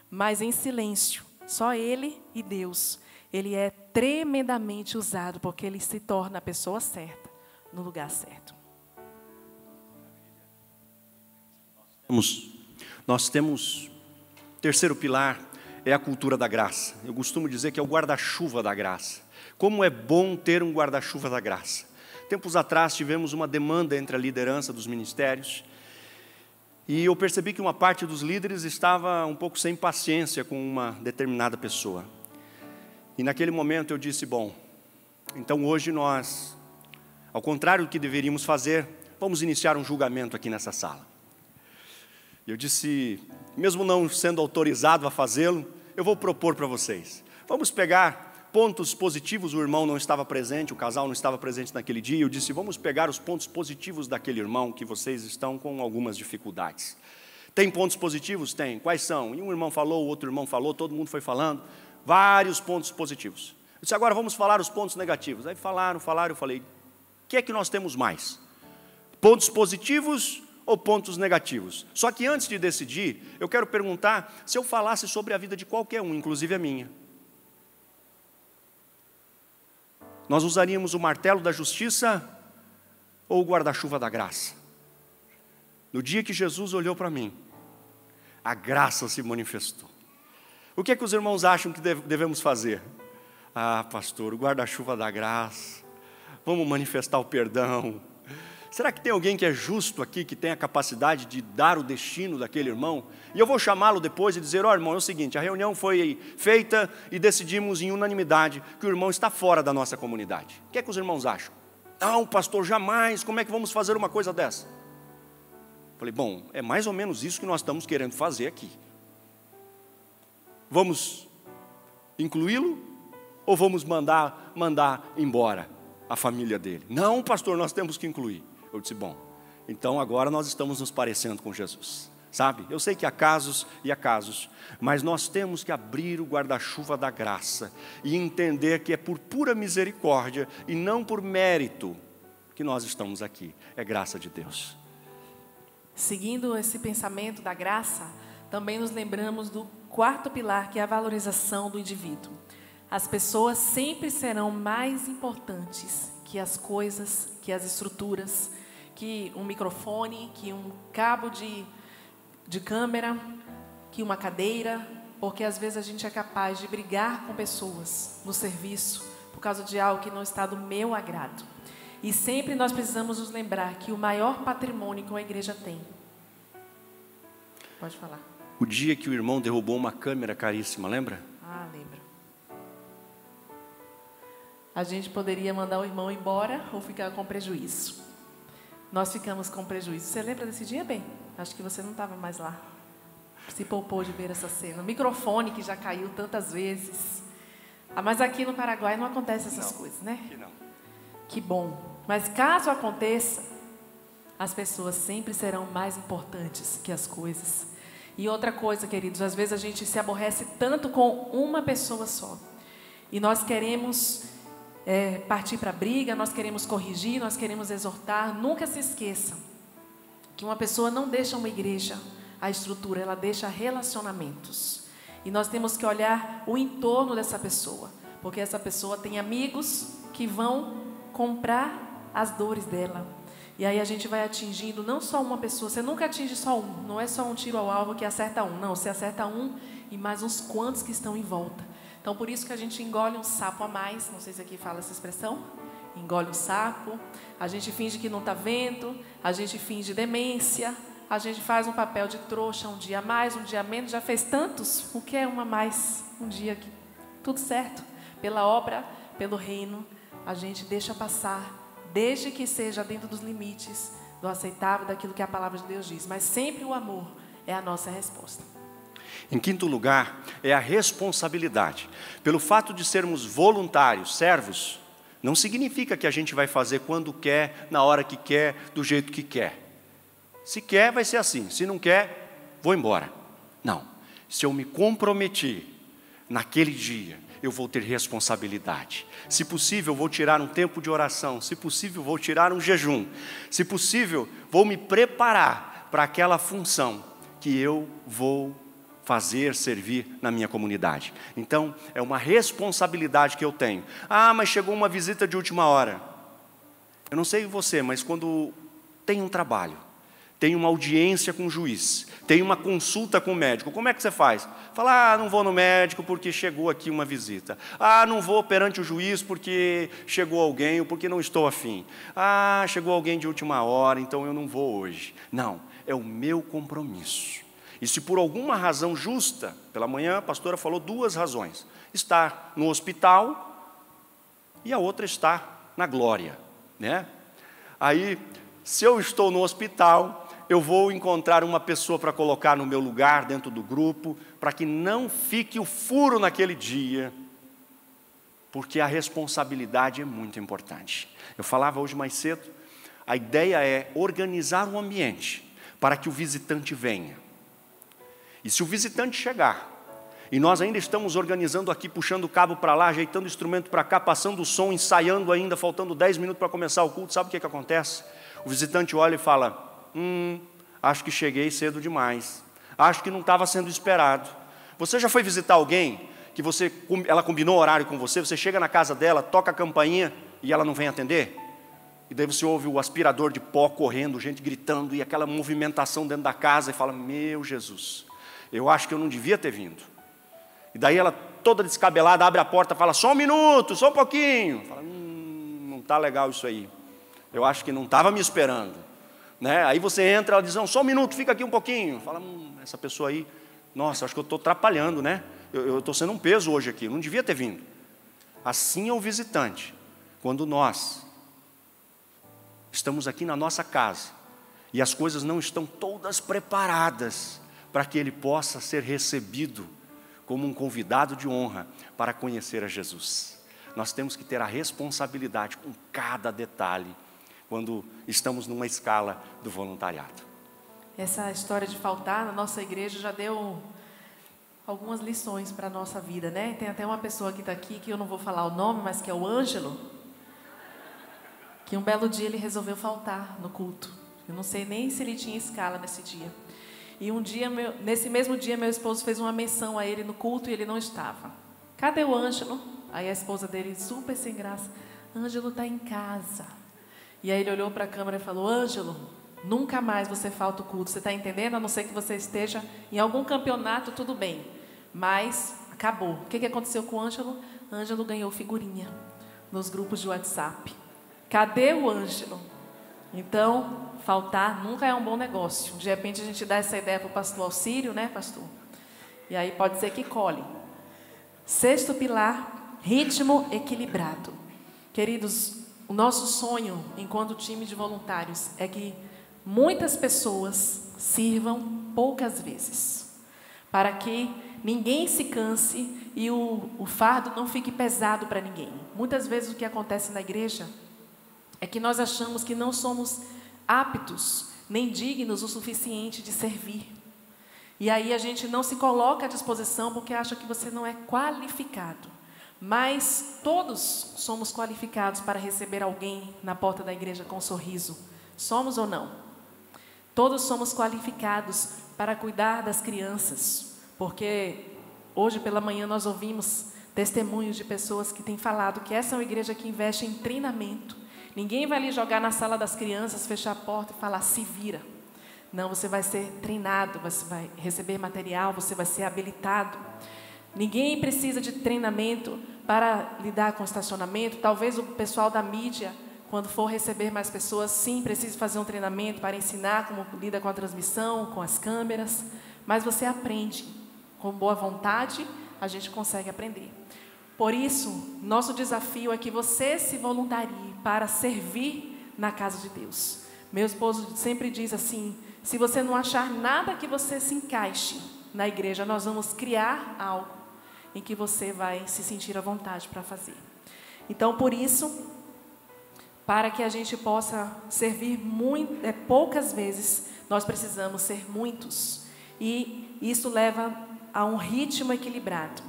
mas em silêncio. Só ele e Deus. Ele é tremendamente usado, porque ele se torna a pessoa certa, no lugar certo. Nós temos, terceiro pilar, é a cultura da graça. Eu costumo dizer que é o guarda-chuva da graça. Como é bom ter um guarda-chuva da graça. Tempos atrás tivemos uma demanda entre a liderança dos ministérios, e eu percebi que uma parte dos líderes estava um pouco sem paciência com uma determinada pessoa. E naquele momento eu disse, bom, então hoje nós, ao contrário do que deveríamos fazer, vamos iniciar um julgamento aqui nessa sala. E eu disse, mesmo não sendo autorizado a fazê-lo, eu vou propor para vocês. Vamos pegar pontos positivos, o irmão não estava presente, o casal não estava presente naquele dia. Eu disse, vamos pegar os pontos positivos daquele irmão que vocês estão com algumas dificuldades. Tem pontos positivos? Tem. Quais são? E um irmão falou, o outro irmão falou, todo mundo foi falando. Vários pontos positivos. Eu disse, agora vamos falar os pontos negativos. Aí falaram, eu falei, o que é que nós temos mais? Pontos positivos ou pontos negativos? Só que antes de decidir, eu quero perguntar se eu falasse sobre a vida de qualquer um, inclusive a minha. Nós usaríamos o martelo da justiça ou o guarda-chuva da graça? No dia que Jesus olhou para mim, a graça se manifestou. O que é que os irmãos acham que devemos fazer? Ah, pastor, o guarda-chuva da graça, vamos manifestar o perdão. Será que tem alguém que é justo aqui, que tem a capacidade de dar o destino daquele irmão? E eu vou chamá-lo depois e dizer, irmão, é o seguinte, a reunião foi feita e decidimos em unanimidade que o irmão está fora da nossa comunidade. O que é que os irmãos acham? Não, pastor, jamais, como é que vamos fazer uma coisa dessa? Falei, bom, é mais ou menos isso que nós estamos querendo fazer aqui. Vamos incluí-lo ou vamos mandar embora a família dele? Não, pastor, nós temos que incluir. Eu disse, bom, então agora nós estamos nos parecendo com Jesus, sabe? Eu sei que há casos e há casos, mas nós temos que abrir o guarda-chuva da graça e entender que é por pura misericórdia e não por mérito que nós estamos aqui, é graça de Deus. Seguindo esse pensamento da graça, também nos lembramos do quarto pilar, que é a valorização do indivíduo. As pessoas sempre serão mais importantes que as coisas, que as estruturas, que um microfone, que um cabo de câmera, que uma cadeira, porque às vezes a gente é capaz de brigar com pessoas no serviço por causa de algo que não está do meu agrado. E sempre nós precisamos nos lembrar que o maior patrimônio que uma igreja tem. Pode falar. O dia que o irmão derrubou uma câmera caríssima, lembra? Ah, lembro. A gente poderia mandar o irmão embora ou ficar com prejuízo. Nós ficamos com prejuízo. Você lembra desse dia, bem? Acho que você não estava mais lá. Se poupou de ver essa cena. O microfone que já caiu tantas vezes. Ah, mas aqui no Paraguai não acontece essas coisas, né? Que não. Que bom. Mas caso aconteça, as pessoas sempre serão mais importantes que as coisas. E outra coisa, queridos, às vezes a gente se aborrece tanto com uma pessoa só. E nós queremos partir para a briga, nós queremos corrigir, nós queremos exortar. Nunca se esqueçam que uma pessoa não deixa uma igreja, a estrutura, ela deixa relacionamentos. E nós temos que olhar o entorno dessa pessoa, porque essa pessoa tem amigos que vão comprar as dores dela. E aí a gente vai atingindo não só uma pessoa, você nunca atinge só um, não é só um tiro ao alvo que acerta um, não, você acerta um e mais uns quantos que estão em volta. Então, por isso que a gente engole um sapo a mais, não sei se aqui fala essa expressão, engole um sapo, a gente finge que não está vendo, a gente finge demência, a gente faz um papel de trouxa, um dia a mais, um dia a menos, já fez tantos, o que é um a mais, um dia que tudo certo, pela obra, pelo reino, a gente deixa passar, desde que seja dentro dos limites do aceitável, daquilo que a palavra de Deus diz, mas sempre o amor é a nossa resposta. Em quinto lugar, é a responsabilidade. Pelo fato de sermos voluntários, servos, não significa que a gente vai fazer quando quer, na hora que quer, do jeito que quer. Se quer, vai ser assim. Se não quer, vou embora. Não. Se eu me comprometi naquele dia, eu vou ter responsabilidade. Se possível, vou tirar um tempo de oração. Se possível, vou tirar um jejum. Se possível, vou me preparar para aquela função que eu vou fazer, servir na minha comunidade. Então, é uma responsabilidade que eu tenho. Ah, mas chegou uma visita de última hora. Eu não sei você, mas quando tem um trabalho, tem uma audiência com o juiz, tem uma consulta com o médico, como é que você faz? Fala, não vou no médico porque chegou aqui uma visita. Ah, não vou perante o juiz porque chegou alguém ou porque não estou afim. Ah, chegou alguém de última hora, então eu não vou hoje. Não, é o meu compromisso. E se por alguma razão justa, pela manhã a pastora falou 2 razões. Estar no hospital e a outra estar na glória, né? Aí se eu estou no hospital, eu vou encontrar uma pessoa para colocar no meu lugar dentro do grupo, para que não fique o furo naquele dia, porque a responsabilidade é muito importante. Eu falava hoje mais cedo, a ideia é organizar um ambiente para que o visitante venha. E se o visitante chegar, e nós ainda estamos organizando aqui, puxando o cabo para lá, ajeitando o instrumento para cá, passando o som, ensaiando ainda, faltando 10 minutos para começar o culto, sabe o que acontece? O visitante olha e fala, acho que cheguei cedo demais, acho que não estava sendo esperado. Você já foi visitar alguém que ela combinou horário com você, você chega na casa dela, toca a campainha e ela não vem atender? E daí você ouve o aspirador de pó correndo, gente gritando, e aquela movimentação dentro da casa, e fala, meu Jesus, eu acho que eu não devia ter vindo. E daí ela, toda descabelada, abre a porta, fala, só um minuto, só um pouquinho. Fala, não está legal isso aí. Eu acho que não estava me esperando. Né? Aí você entra, ela diz, não, só um minuto, fica aqui um pouquinho. Fala, essa pessoa aí, nossa, acho que eu estou atrapalhando, né? Eu estou sendo um peso hoje aqui, eu não devia ter vindo. Assim é o visitante, quando nós estamos aqui na nossa casa, e as coisas não estão todas preparadas, para que ele possa ser recebido como um convidado de honra para conhecer a Jesus. Nós temos que ter a responsabilidade com cada detalhe quando estamos numa escala do voluntariado. Essa história de faltar na nossa igreja já deu algumas lições para a nossa vida, né? Tem até uma pessoa que está aqui, que eu não vou falar o nome, mas que é o Ângelo, que um belo dia ele resolveu faltar no culto. Eu não sei nem se ele tinha escala nesse dia. E um dia, nesse mesmo dia, meu esposo fez uma menção a ele no culto e ele não estava. Cadê o Ângelo? Aí a esposa dele, super sem graça, Ângelo está em casa. E aí ele olhou para a câmera e falou, Ângelo, nunca mais você falta o culto, você está entendendo? A não ser que você esteja em algum campeonato, tudo bem. Mas acabou. O que aconteceu com o Ângelo? Ângelo ganhou figurinha nos grupos de WhatsApp. Cadê o Ângelo? Então, faltar nunca é um bom negócio. De repente a gente dá essa ideia para o pastor Alcírio, né, pastor? E aí pode ser que colhe. Sexto pilar, ritmo equilibrado. Queridos, o nosso sonho, enquanto time de voluntários, é que muitas pessoas sirvam poucas vezes, para que ninguém se canse e o fardo não fique pesado para ninguém. Muitas vezes o que acontece na igreja é que nós achamos que não somos aptos nem dignos o suficiente de servir. E aí a gente não se coloca à disposição porque acha que você não é qualificado. Mas todos somos qualificados para receber alguém na porta da igreja com um sorriso. Somos ou não? Todos somos qualificados para cuidar das crianças, porque hoje pela manhã nós ouvimos testemunhos de pessoas que têm falado que essa é uma igreja que investe em treinamento. Ninguém vai lhe jogar na sala das crianças, fechar a porta e falar, se vira. Não, você vai ser treinado, você vai receber material, você vai ser habilitado. Ninguém precisa de treinamento para lidar com o estacionamento. Talvez o pessoal da mídia, quando for receber mais pessoas, sim, precise fazer um treinamento para ensinar como lida com a transmissão, com as câmeras. Mas você aprende. Com boa vontade, a gente consegue aprender. Por isso, nosso desafio é que você se voluntarie para servir na casa de Deus. Meu esposo sempre diz assim, se você não achar nada que você se encaixe na igreja, nós vamos criar algo em que você vai se sentir à vontade para fazer. Então, por isso, para que a gente possa servir poucas vezes, nós precisamos ser muitos. E isso leva a um ritmo equilibrado.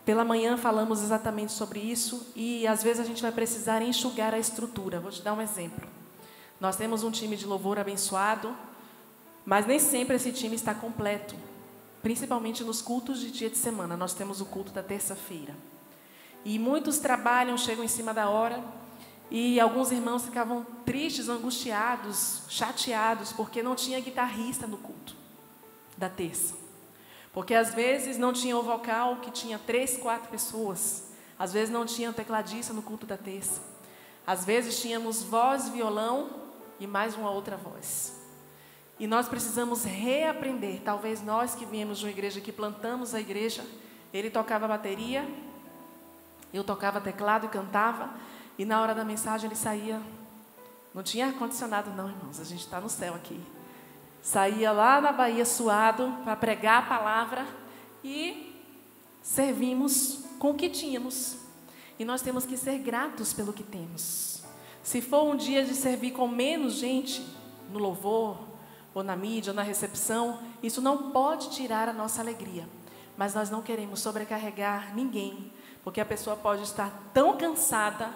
Pela manhã falamos exatamente sobre isso e às vezes a gente vai precisar enxugar a estrutura. Vou te dar um exemplo. Nós temos um time de louvor abençoado, mas nem sempre esse time está completo. Principalmente nos cultos de dia de semana. Nós temos o culto da terça-feira. E muitos trabalham, chegam em cima da hora e alguns irmãos ficavam tristes, angustiados, chateados, porque não tinha guitarrista no culto da terça. Porque às vezes não tinha o vocal que tinha 3, 4 pessoas. Às vezes não tinha o tecladista no culto da terça. Às vezes tínhamos voz, violão e mais uma outra voz. E nós precisamos reaprender. Talvez nós que viemos de uma igreja, que plantamos a igreja, ele tocava bateria, eu tocava teclado e cantava, e na hora da mensagem ele saía Não tinha ar-condicionado não, irmãos, a gente está no céu aqui. Saía lá na Bahia suado para pregar a palavra e servimos com o que tínhamos. E nós temos que ser gratos pelo que temos. Se for um dia de servir com menos gente no louvor, ou na mídia, ou na recepção, isso não pode tirar a nossa alegria. Mas nós não queremos sobrecarregar ninguém, porque a pessoa pode estar tão cansada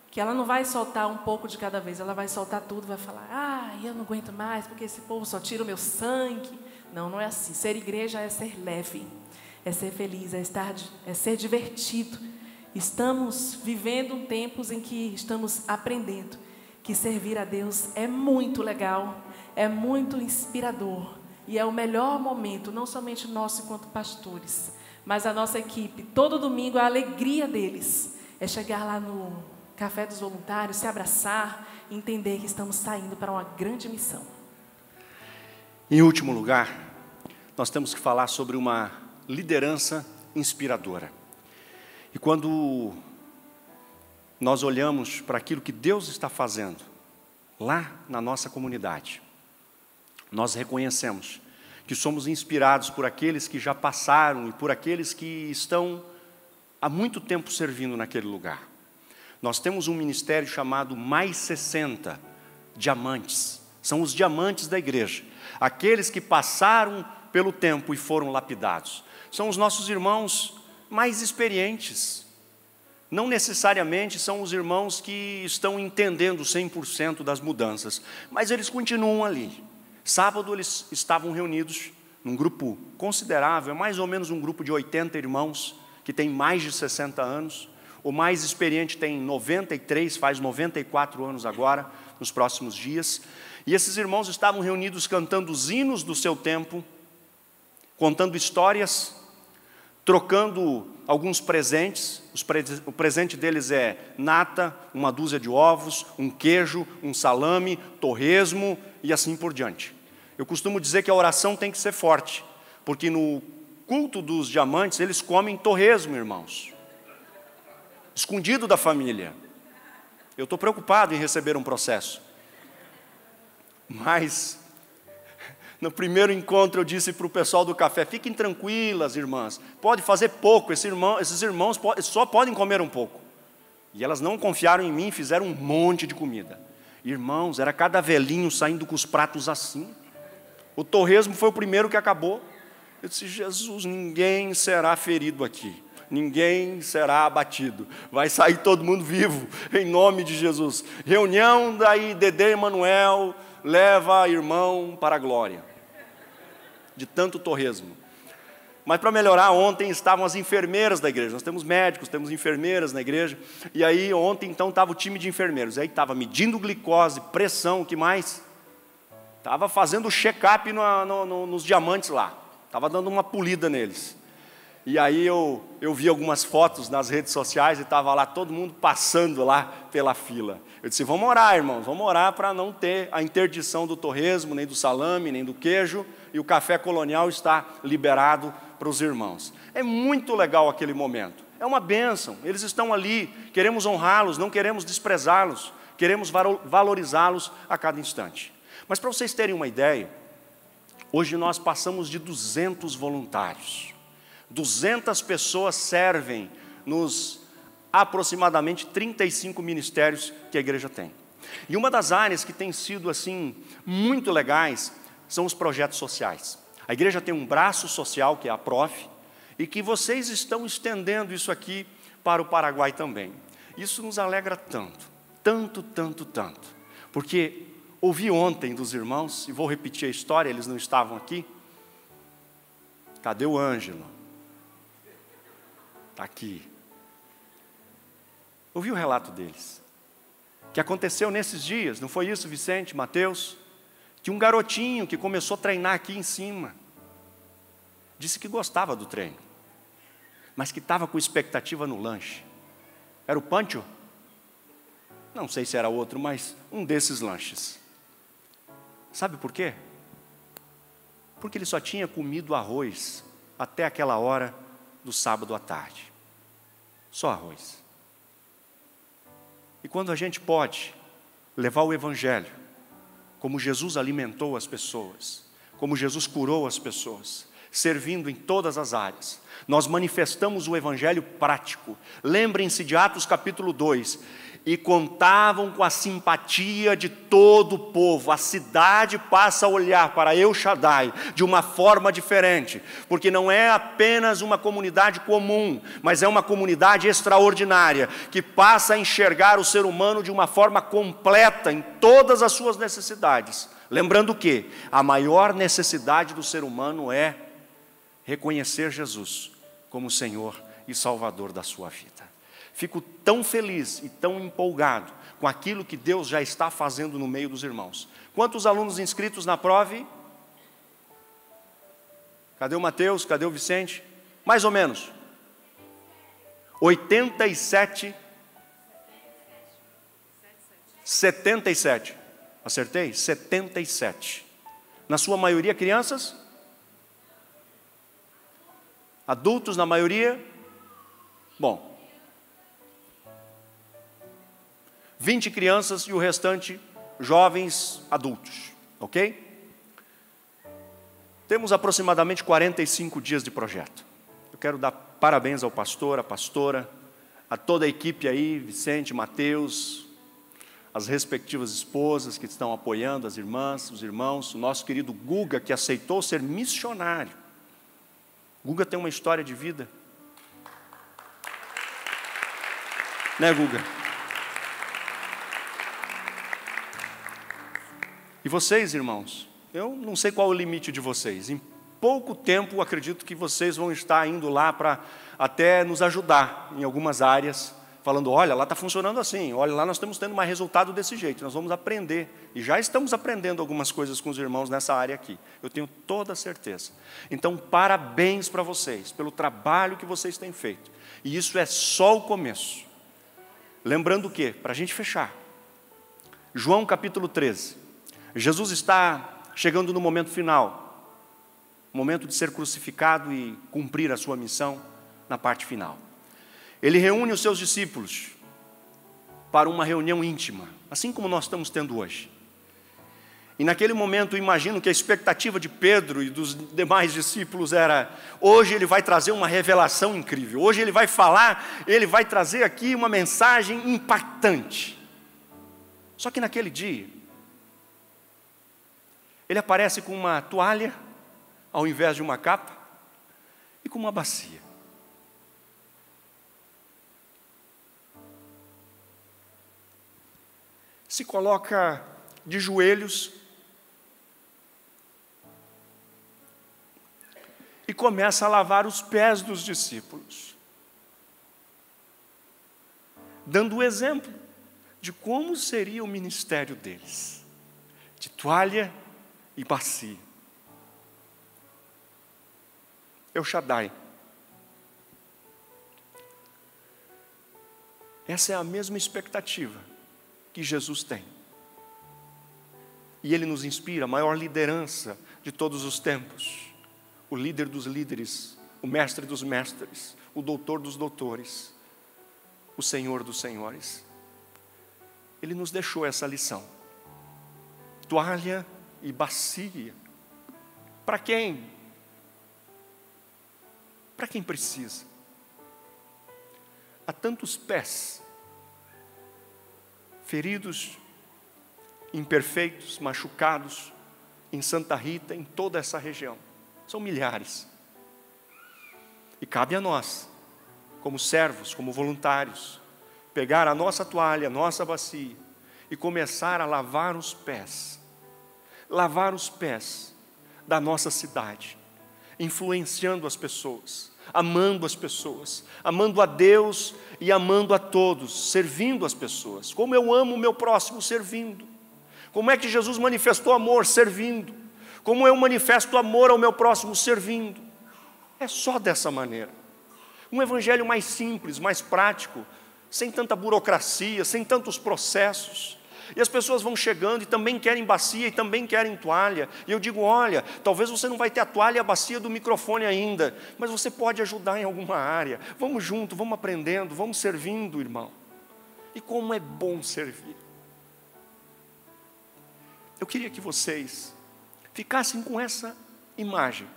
que ela não vai soltar um pouco de cada vez, ela vai soltar tudo, vai falar, eu não aguento mais, porque esse povo só tira o meu sangue. Não, não é assim. Ser igreja é ser leve, é ser feliz, é ser divertido. Estamos vivendo tempos em que estamos aprendendo que servir a Deus é muito legal, é muito inspirador e é o melhor momento, não somente nosso enquanto pastores, mas a nossa equipe. Todo domingo a alegria deles é chegar lá no Café dos Voluntários, se abraçar e entender que estamos saindo para uma grande missão. Em último lugar, nós temos que falar sobre uma liderança inspiradora. E quando nós olhamos para aquilo que Deus está fazendo lá na nossa comunidade, nós reconhecemos que somos inspirados por aqueles que já passaram e por aqueles que estão há muito tempo servindo naquele lugar. Nós temos um ministério chamado Mais 60 Diamantes. São os diamantes da igreja. Aqueles que passaram pelo tempo e foram lapidados. São os nossos irmãos mais experientes. Não necessariamente são os irmãos que estão entendendo 100% das mudanças, mas eles continuam ali. Sábado eles estavam reunidos num grupo considerável, mais ou menos um grupo de 80 irmãos, que tem mais de 60 anos. O mais experiente tem 93, faz 94 anos agora, nos próximos dias. E esses irmãos estavam reunidos cantando os hinos do seu tempo, contando histórias, trocando alguns presentes. O presente deles é nata, uma dúzia de ovos, um queijo, um salame, torresmo e assim por diante. Eu costumo dizer que a oração tem que ser forte, porque no culto dos diamantes eles comem torresmo, irmãos. Escondido da família. Eu estou preocupado em receber um processo. Mas, no primeiro encontro eu disse para o pessoal do café, fiquem tranquilas, irmãs, pode fazer pouco, esses irmãos só podem comer um pouco. E elas não confiaram em mim, fizeram um monte de comida. Irmãos, era cada velhinho saindo com os pratos assim. O torresmo foi o primeiro que acabou. Eu disse, Jesus, ninguém será ferido aqui. Ninguém será abatido, vai sair todo mundo vivo, em nome de Jesus. Reunião daí, Dedê Emanuel leva irmão para a glória, de tanto torresmo. Mas para melhorar, ontem estavam as enfermeiras da igreja, nós temos médicos, temos enfermeiras na igreja, e aí ontem então estava o time de enfermeiros, aí estava medindo glicose, pressão, o que mais? Estava fazendo o check-up nos diamantes lá, estava dando uma polida neles. E aí eu vi algumas fotos nas redes sociais e estava lá todo mundo passando lá pela fila. Eu disse, vamos orar, irmãos, vamos orar para não ter a interdição do torresmo, nem do salame, nem do queijo, e o café colonial está liberado para os irmãos. É muito legal aquele momento, é uma bênção, eles estão ali, queremos honrá-los, não queremos desprezá-los, queremos valorizá-los a cada instante. Mas para vocês terem uma ideia, hoje nós passamos de 200 voluntários. 200 pessoas servem nos aproximadamente 35 ministérios que a igreja tem. E uma das áreas que tem sido assim muito legais são os projetos sociais. A igreja tem um braço social que é a Prof, e que vocês estão estendendo isso aqui para o Paraguai também. Isso nos alegra tanto, tanto, porque ouvi ontem dos irmãos, e vou repetir a história, eles não estavam aqui. Cadê o Ângelo? Está aqui. Ouvi o relato deles, que aconteceu nesses dias, não foi isso, Vicente, Mateus? Que um garotinho que começou a treinar aqui em cima, disse que gostava do treino, mas que estava com expectativa no lanche. Era o Pancho? Não sei se era outro, mas um desses lanches. Sabe por quê? Porque ele só tinha comido arroz até aquela hora do sábado à tarde. Só arroz. E quando a gente pode levar o Evangelho, como Jesus alimentou as pessoas, como Jesus curou as pessoas, servindo em todas as áreas. Nós manifestamos o Evangelho prático. Lembrem-se de Atos capítulo 2. E contavam com a simpatia de todo o povo. A cidade passa a olhar para El Shaddai de uma forma diferente, porque não é apenas uma comunidade comum, mas é uma comunidade extraordinária, que passa a enxergar o ser humano de uma forma completa em todas as suas necessidades. Lembrando que a maior necessidade do ser humano é reconhecer Jesus como Senhor e Salvador da sua vida. Fico tão feliz e tão empolgado com aquilo que Deus já está fazendo no meio dos irmãos. Quantos alunos inscritos na prova? Cadê o Mateus? Cadê o Vicente? Mais ou menos. 87. 77. Acertei? 77. Na sua maioria crianças? Adultos na maioria? Bom. 20 crianças e o restante jovens adultos, ok? Temos aproximadamente 45 dias de projeto. Eu quero dar parabéns ao pastor, à pastora, a toda a equipe aí, Vicente, Mateus, as respectivas esposas que estão apoiando, as irmãs, os irmãos, o nosso querido Guga, que aceitou ser missionário. Guga tem uma história de vida. Né, Guga? E vocês, irmãos, eu não sei qual é o limite de vocês. Em pouco tempo, acredito que vocês vão estar indo lá para até nos ajudar em algumas áreas, falando, olha, lá está funcionando assim, olha, lá nós estamos tendo mais resultado desse jeito, nós vamos aprender. E já estamos aprendendo algumas coisas com os irmãos nessa área aqui. Eu tenho toda a certeza. Então, parabéns para vocês, pelo trabalho que vocês têm feito. E isso é só o começo. Lembrando o quê? Para a gente fechar. João capítulo 13. Jesus está chegando no momento final, momento de ser crucificado e cumprir a sua missão na parte final. Ele reúne os seus discípulos para uma reunião íntima, assim como nós estamos tendo hoje. E naquele momento, imagino que a expectativa de Pedro e dos demais discípulos era, hoje ele vai trazer uma revelação incrível, hoje ele vai falar, ele vai trazer aqui uma mensagem impactante. Só que naquele dia, ele aparece com uma toalha, ao invés de uma capa, e com uma bacia. Se coloca de joelhos e começa a lavar os pés dos discípulos, dando o exemplo de como seria o ministério deles, de toalha e bacia. El Shaddai. Essa é a mesma expectativa que Jesus tem. E Ele nos inspira, a maior liderança de todos os tempos. O líder dos líderes, o mestre dos mestres, o doutor dos doutores, o Senhor dos senhores. Ele nos deixou essa lição. Toalha e bacia. Para quem? Para quem precisa. Há tantos pés, feridos, imperfeitos, machucados, em Santa Rita, em toda essa região. São milhares. E cabe a nós, como servos, como voluntários, pegar a nossa toalha, a nossa bacia, e começar a lavar os pés da nossa cidade, influenciando as pessoas, amando as pessoas, amando a Deus e amando a todos, servindo as pessoas. Como eu amo o meu próximo servindo. Como é que Jesus manifestou amor? Servindo. Como eu manifesto amor ao meu próximo? Servindo. É só dessa maneira. Um evangelho mais simples, mais prático, sem tanta burocracia, sem tantos processos. E as pessoas vão chegando e também querem bacia e também querem toalha. E eu digo, olha, talvez você não vai ter a toalha e a bacia do microfone ainda, mas você pode ajudar em alguma área. Vamos junto, vamos aprendendo, vamos servindo, irmão. E como é bom servir. eu queria que vocês ficassem com essa imagem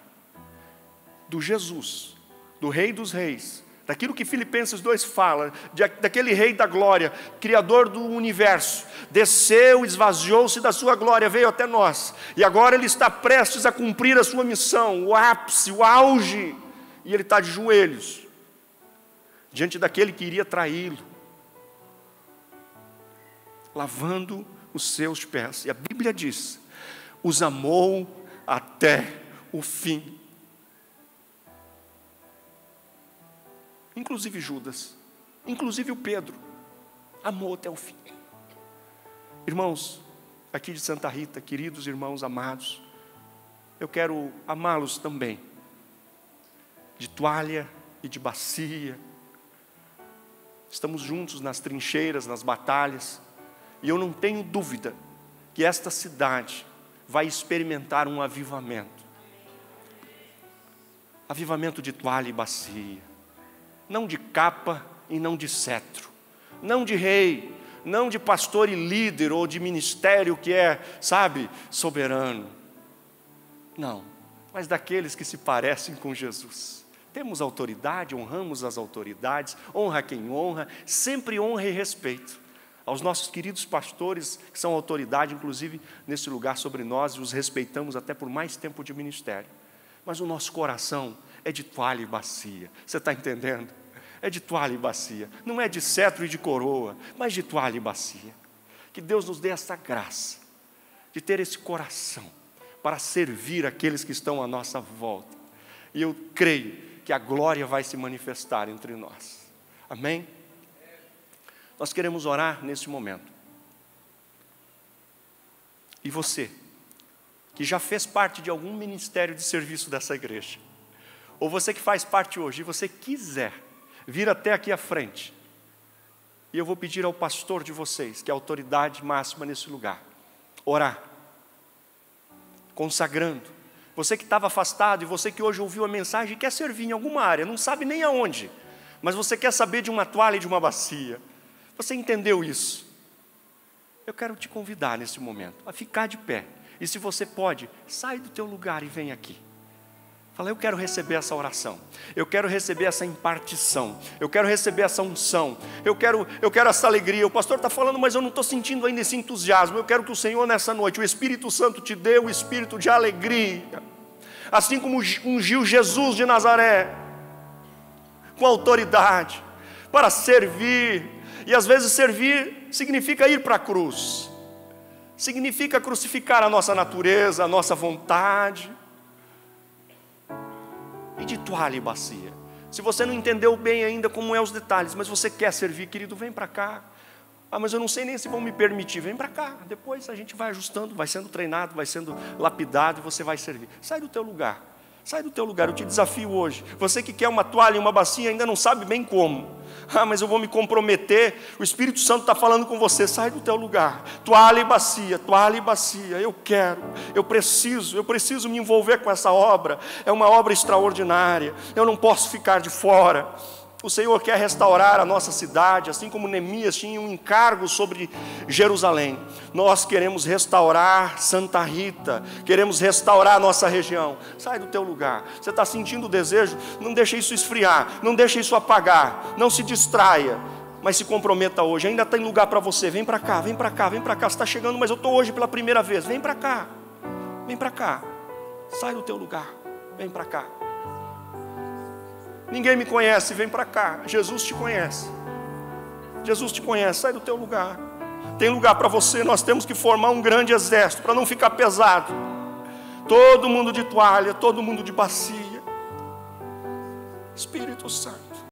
do Jesus, do Rei dos Reis, daquilo que Filipenses 2 fala, daquele Rei da glória, Criador do universo, desceu, esvaziou-se da sua glória, veio até nós, e agora Ele está prestes a cumprir a sua missão, o ápice, o auge, e Ele está de joelhos, diante daquele que iria traí-lo, lavando os seus pés, e a Bíblia diz, os amou até o fim. Inclusive Judas, inclusive o Pedro, amou até o fim. Irmãos, aqui de Santa Rita, queridos irmãos amados, eu quero amá-los também, de toalha e de bacia. Estamos juntos nas trincheiras, nas batalhas, e eu não tenho dúvida que esta cidade vai experimentar um avivamento. Avivamento de toalha e bacia. Não de capa e não de cetro, não de rei, não de pastor e líder, ou de ministério que é, sabe, soberano. Não, mas daqueles que se parecem com Jesus. Temos autoridade, honramos as autoridades, honra quem honra, sempre honra e respeito. Aos nossos queridos pastores, que são autoridade, inclusive, nesse lugar sobre nós, e os respeitamos até por mais tempo de ministério. Mas o nosso coração é de toalha e bacia, você está entendendo? É de toalha e bacia, não é de cetro e de coroa, mas de toalha e bacia. Que Deus nos dê essa graça, de ter esse coração, para servir aqueles que estão à nossa volta. E eu creio que a glória vai se manifestar entre nós. Amém? Nós queremos orar nesse momento. E você, que já fez parte de algum ministério de serviço dessa igreja, ou você que faz parte hoje, e você quiser vir até aqui à frente, e eu vou pedir ao pastor de vocês, que é a autoridade máxima nesse lugar, orar, consagrando. Você que estava afastado, e você que hoje ouviu a mensagem e quer servir em alguma área, não sabe nem aonde, mas você quer saber de uma toalha e de uma bacia, você entendeu isso? Eu quero te convidar nesse momento a ficar de pé, e se você pode, sai do teu lugar e vem aqui. Fala, eu quero receber essa oração, eu quero receber essa impartição, eu quero receber essa unção, eu quero essa alegria. O pastor está falando, mas eu não estou sentindo ainda esse entusiasmo. Eu quero que o Senhor nessa noite, o Espírito Santo te dê o espírito de alegria, assim como ungiu Jesus de Nazaré, com autoridade, para servir. E às vezes servir significa ir para a cruz, significa crucificar a nossa natureza, a nossa vontade, e de toalha e bacia. Se você não entendeu bem ainda como é os detalhes, mas você quer servir, querido, vem para cá. Ah, mas eu não sei nem se vão me permitir. Vem para cá, depois a gente vai ajustando, vai sendo treinado, vai sendo lapidado, e você vai servir. Sai do teu lugar, sai do teu lugar. Eu te desafio hoje, você que quer uma toalha e uma bacia, ainda não sabe bem como. Ah, mas eu vou me comprometer. O Espírito Santo está falando com você, sai do teu lugar. Toalha e bacia, eu quero, eu preciso me envolver com essa obra. É uma obra extraordinária, eu não posso ficar de fora. O Senhor quer restaurar a nossa cidade, assim como Neemias tinha um encargo sobre Jerusalém. Nós queremos restaurar Santa Rita, queremos restaurar a nossa região. Sai do teu lugar. Você está sentindo o desejo? Não deixe isso esfriar, não deixe isso apagar, não se distraia, mas se comprometa hoje. Ainda tem lugar para você. Vem para cá, vem para cá, vem para cá. Você está chegando, mas eu estou hoje pela primeira vez. Vem para cá, vem para cá. Sai do teu lugar, vem para cá. Ninguém me conhece, vem para cá. Jesus te conhece. Jesus te conhece, sai do teu lugar. Tem lugar para você. Nós temos que formar um grande exército, para não ficar pesado. Todo mundo de toalha, todo mundo de bacia. Espírito Santo.